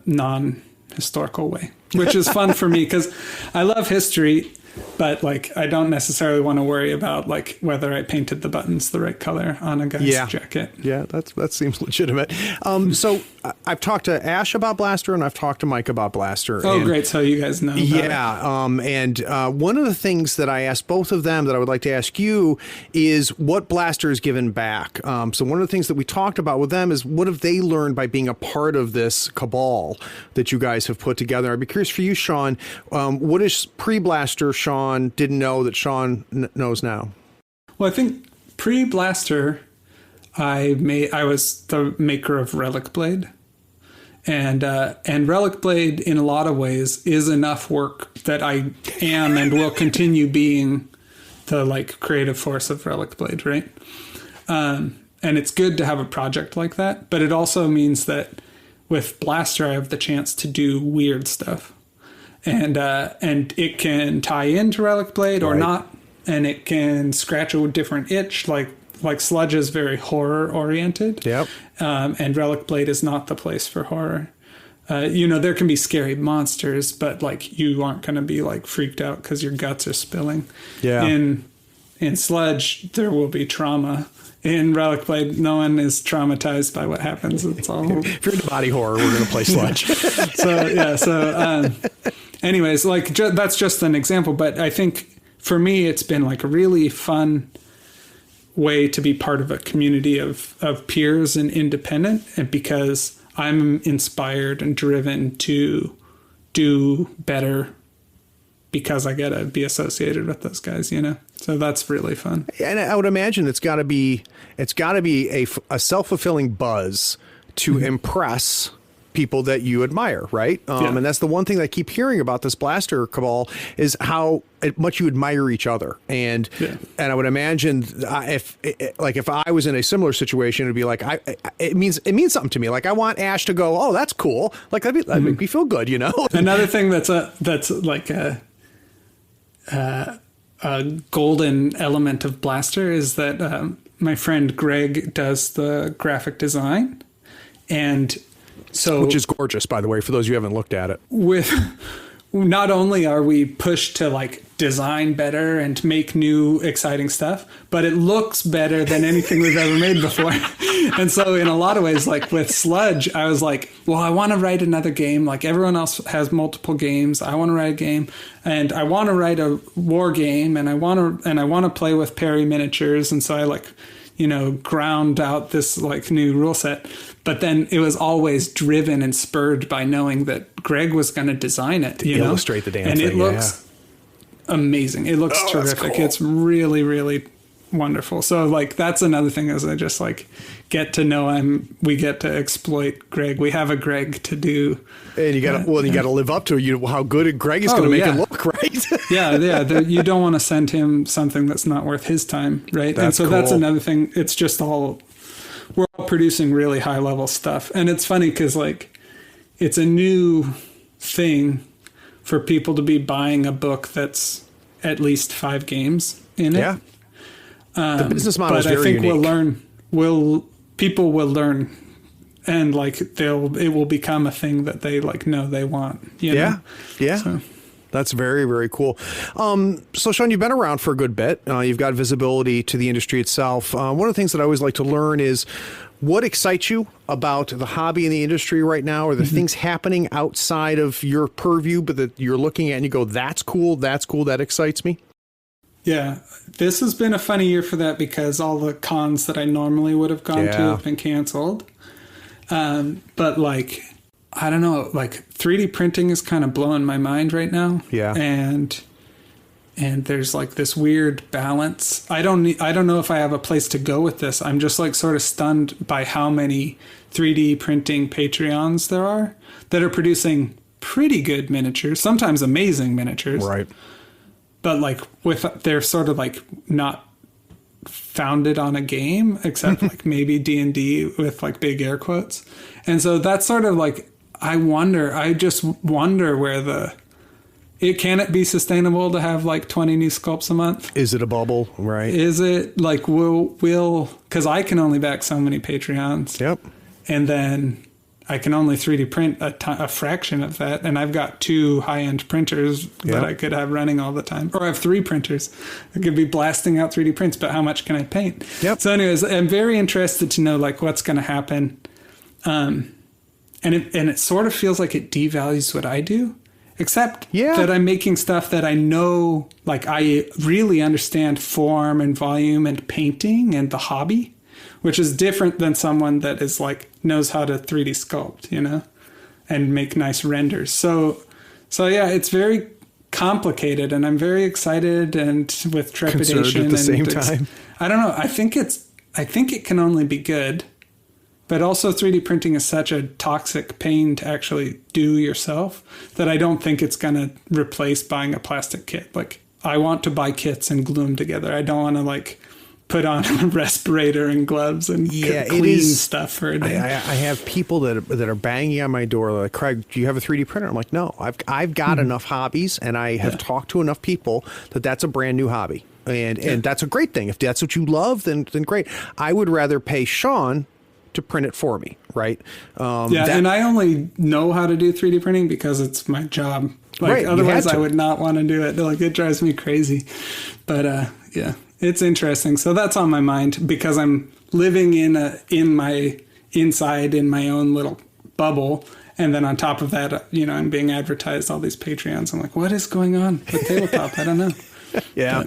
non-historical way, which is fun for me because I love history, but, like, I don't necessarily want to worry about, like, whether I painted the buttons the right color on a guy's jacket.
Yeah, that seems legitimate. So I've talked to Ash about Blaster, and I've talked to Mike about Blaster.
Oh, great. So you guys know about
it. And one of the things that I asked both of them that I would like to ask you is what Blaster has given back. So one of the things that we talked about with them is what have they learned by being a part of this cabal that you guys have put together? I'd be curious for you, Sean, what is pre-Blaster Sean didn't know that Sean knows now?
Well, I think pre-Blaster, I was the maker of Relicblade, and Relicblade in a lot of ways is enough work that I am and will continue being the, like, creative force of Relicblade, right? And it's good to have a project like that, but it also means that with Blaster, I have the chance to do weird stuff. And it can tie into Relicblade or not, and it can scratch a different itch. Like Sludge is very horror oriented.
Yep.
And Relicblade is not the place for horror. You know, there can be scary monsters, but, like, you aren't going to be, like, freaked out because your guts are spilling. Yeah. In Sludge, there will be trauma. In Relicblade, no one is traumatized by what happens. It's all.
If you're into body horror, we're going to play Sludge.
Anyways, like, that's just an example, but I think for me, it's been, like, a really fun way to be part of a community of peers and independent, and because I'm inspired and driven to do better because I get to be associated with those guys, you know? So that's really fun.
And I would imagine it's got to be a self-fulfilling buzz to impress people that you admire, right? And that's the one thing that I keep hearing about this Blaster cabal is how much you admire each other. And I would imagine if I was in a similar situation, it'd be like, it means something to me. Like, I want Ash to go, oh, that's cool. Like, that'd make me feel good, you know?
Another thing that's like a golden element of Blaster is that my friend Greg does the graphic design, and so,
which is gorgeous, by the way, for those of you who haven't looked at it.
With not only are we pushed to, like, design better and make new exciting stuff, but it looks better than anything we've ever made before. And so in a lot of ways, like with Sludge, I was like, well, I want to write another game. Like, everyone else has multiple games. I want to write a game, and I want to write a war game, and I want to play with Perry miniatures. And so I, like, ground out this like new rule set. But then it was always driven and spurred by knowing that Greg was going to design it,
illustrate the damn
and
thing.
it looks amazing. It looks terrific.
Cool.
It's really, really wonderful. So like that's another thing is I just like get to know we get to exploit Greg. We have a Greg to do.
And you got to live up to how good Greg is going to make it look, right?
yeah. You don't want to send him something that's not worth his time, right?
That's
cool. That's another thing. It's just we're all producing really high level stuff. And it's funny because like it's a new thing for people to be buying a book that's at least 5 games in it.
Yeah. The business model is very
But I think
unique.
people will learn, and like it will become a thing that they like know they want.
Yeah.
So.
That's very, very cool. So, Sean, you've been around for a good bit. You've got visibility to the industry itself. One of the things that I always like to learn is what excites you about the hobby and the industry right now? Are there things happening outside of your purview, but that you're looking at and you go, that's cool, that excites me?
Yeah, this has been a funny year for that because all the cons that I normally would have gone to have been canceled. But like, I don't know, like 3D printing is kind of blowing my mind right now.
Yeah.
And there's like this weird balance. I don't know if I have a place to go with this. I'm just like sort of stunned by how many 3D printing Patreons there are that are producing pretty good miniatures, sometimes amazing miniatures.
Right.
But like they're sort of like not founded on a game, except like maybe D&D with like big air quotes. And so that's sort of like, I just wonder where can it be sustainable to have like 20 new sculpts a month?
Is it a bubble? Right.
Is it like, cause I can only back so many Patreons.
Yep.
And then I can only 3D print a fraction of that. And I've got 2 high-end printers that I could have running all the time. Or I have 3 printers. I could be blasting out 3D prints, but how much can I paint?
Yep.
So anyways, I'm very interested to know like what's going to happen. And it sort of feels like it devalues what I do, except that I'm making stuff that I know, like I really understand form and volume and painting and the hobby, which is different than someone that is like knows how to 3D sculpt, and make nice renders. So yeah, it's very complicated, and I'm very excited and with trepidation.
Concerned at the same time.
I don't know. I think it can only be good, but also 3D printing is such a toxic pain to actually do yourself that I don't think it's going to replace buying a plastic kit. Like I want to buy kits and glue them together. I don't want to like put on a respirator and gloves and clean stuff for a day.
I have people that are banging on my door like, Craig, do you have a 3D printer? I'm like, no, I've got enough hobbies, and I have talked to enough people that's a brand new hobby. And that's a great thing. If that's what you love, then great. I would rather pay Sean to print it for me, right?
And I only know how to do 3D printing because it's my job. Like otherwise I would not want to do it. Like it drives me crazy. But it's interesting. So that's on my mind because I'm living in my own little bubble. And then on top of that, I'm being advertised all these Patreons. I'm like, what is going on with tabletop? I don't know.
Yeah.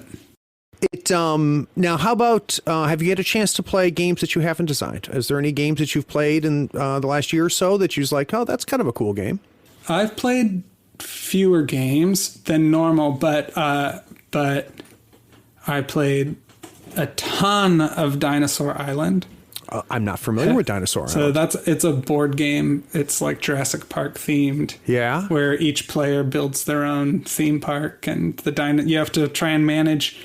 Now, how about, have you had a chance to play games that you haven't designed? Is there any games that you've played in the last year or so that you're like, oh, that's kind of a cool game?
I've played fewer games than normal, but I played a ton of Dinosaur Island.
I'm not familiar with Dinosaur Island.
So it's a board game. It's like Jurassic Park themed.
Yeah.
Where each player builds their own theme park, and you have to try and manage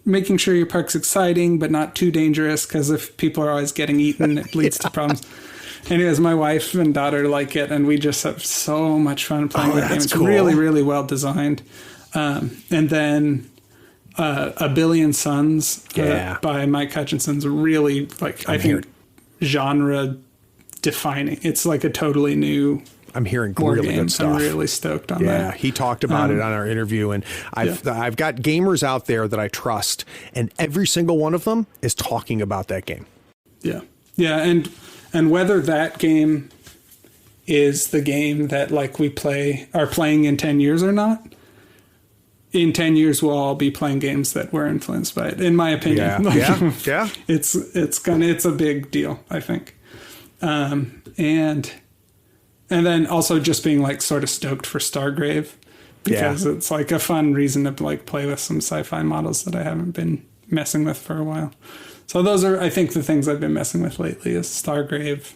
making sure your park's exciting but not too dangerous, because if people are always getting eaten, it leads to problems. Anyways, my wife and daughter like it, and we just have so much fun playing the game. It's cool. Really, really well designed. And then A Billion Suns by Mike Hutchinson's really, I think, genre defining. It's like a totally new.
I'm hearing really good stuff.
I'm really stoked on that.
Yeah, he talked about it on our interview, and I've got gamers out there that I trust, and every single one of them is talking about that game.
Yeah, and whether that game is the game that we are playing in 10 years or not, in 10 years we'll all be playing games that were influenced by it, in my opinion.
Yeah.
It's a big deal, I think. And then also just being like sort of stoked for Stargrave, because it's like a fun reason to like play with some sci-fi models that I haven't been messing with for a while. So those are, I think, the things I've been messing with lately is Stargrave,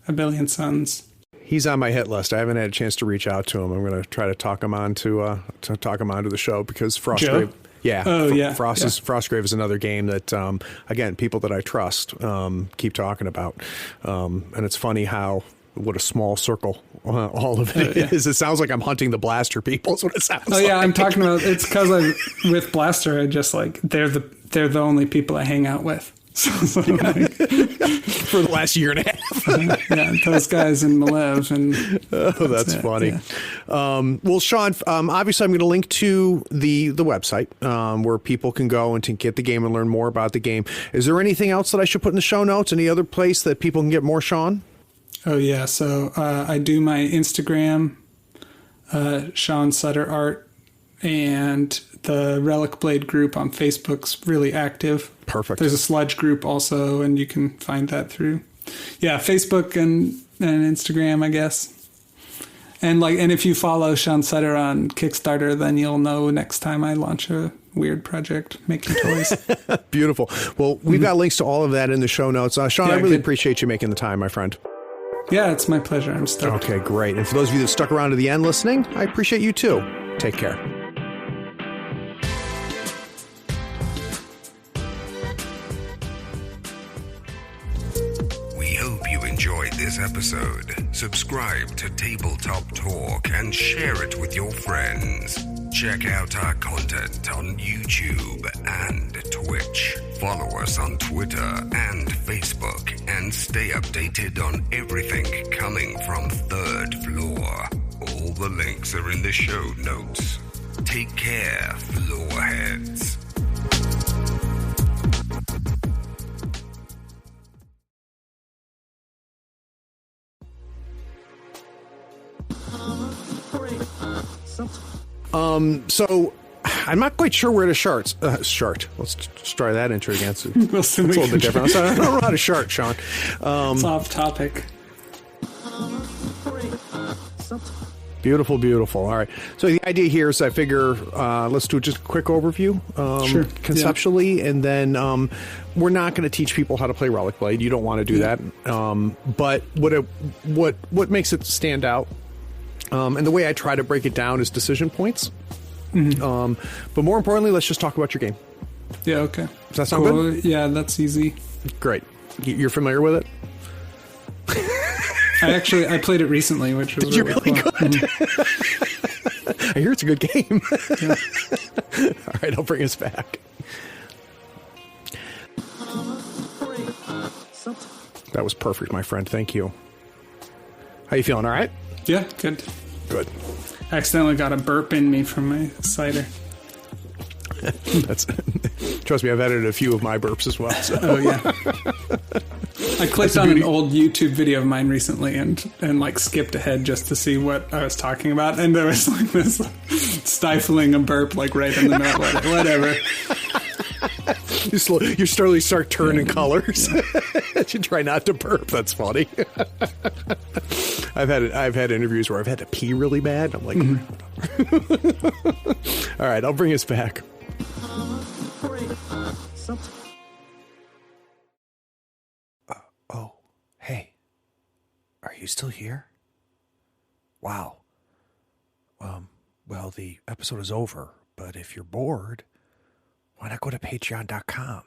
A Billion Suns.
He's on my hit list. I haven't had a chance to reach out to him. I'm going to try to talk him on to talk him onto the show, because Frostgrave.
Joe?
Yeah. Frostgrave is another game that, again, people that I trust keep talking about. And it's funny what a small circle all of it is. It sounds like I'm hunting the Blaster people is what it sounds like.
I'm talking about, it's because with Blaster, I just like, they're the only people I hang out with. So like,
for the last year and a half.
Those guys in Malev. And
that's funny. Yeah. Well, Sean, obviously I'm going to link to the website where people can go and to get the game and learn more about the game. Is there anything else that I should put in the show notes? Any other place that people can get more Sean?
Oh, yeah. So I do my Instagram, Sean Sutter Art, and the Relicblade group on Facebook's really active.
Perfect.
There's a Sludge group also, and you can find that through, Facebook and Instagram, I guess. And if you follow Sean Sutter on Kickstarter, then you'll know next time I launch a weird project making toys.
Beautiful. Well, we've got links to all of that in the show notes. Sean, I really appreciate you making the time, my friend.
Yeah, it's my pleasure. I'm stoked.
Okay, great. And for those of you that stuck around to the end listening, I appreciate you too. Take care.
We hope you enjoyed this episode. Subscribe to Tabletop Talk and share it with your friends. Check out our content on YouTube and Twitch. Follow us on Twitter and Facebook and stay updated on everything coming from Third Floor. All the links are in the show notes. Take care, floorheads.
So I'm not quite sure where to shart. Let's try that intro again. It's a little bit different. I don't know how to shart, Sean.
It's off topic.
Beautiful, beautiful. All right. So the idea here is I figure let's do just a quick overview conceptually, and then we're not going to teach people how to play Relicblade. You don't want to do that. But what makes it stand out, and the way I try to break it down is decision points. Mm-hmm. But more importantly, let's just talk about your game.
Yeah, okay.
Does that sound good?
Yeah, that's easy.
Great. You're familiar with it?
I played it recently, which was
really good.
Mm-hmm.
I hear it's a good game. Yeah. All right, I'll bring us back. That was perfect, my friend. Thank you. How you feeling? All right?
Yeah, good.
Good.
I accidentally got a burp in me from my cider.
Trust me, I've edited a few of my burps as well. So.
Oh yeah. I clicked on an old YouTube video of mine recently and like skipped ahead just to see what I was talking about, and there was like this stifling a burp like right in the middle. Whatever.
You slowly start turning colors. Yeah. You try not to burp. That's funny. I've had interviews where I've had to pee really bad. I'm like, all right, I'll bring us back. Oh, hey, are you still here? Wow. Well, the episode is over, but if you're bored, why not go to patreon.com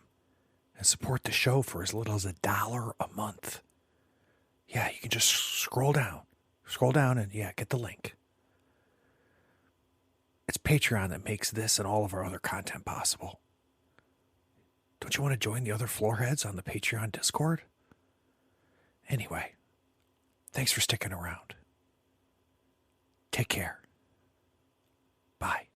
and support the show for as little as $1 a month? Yeah, you can just scroll down and get the link. It's Patreon that makes this and all of our other content possible. Don't you want to join the other floorheads on the Patreon Discord? Anyway, thanks for sticking around. Take care.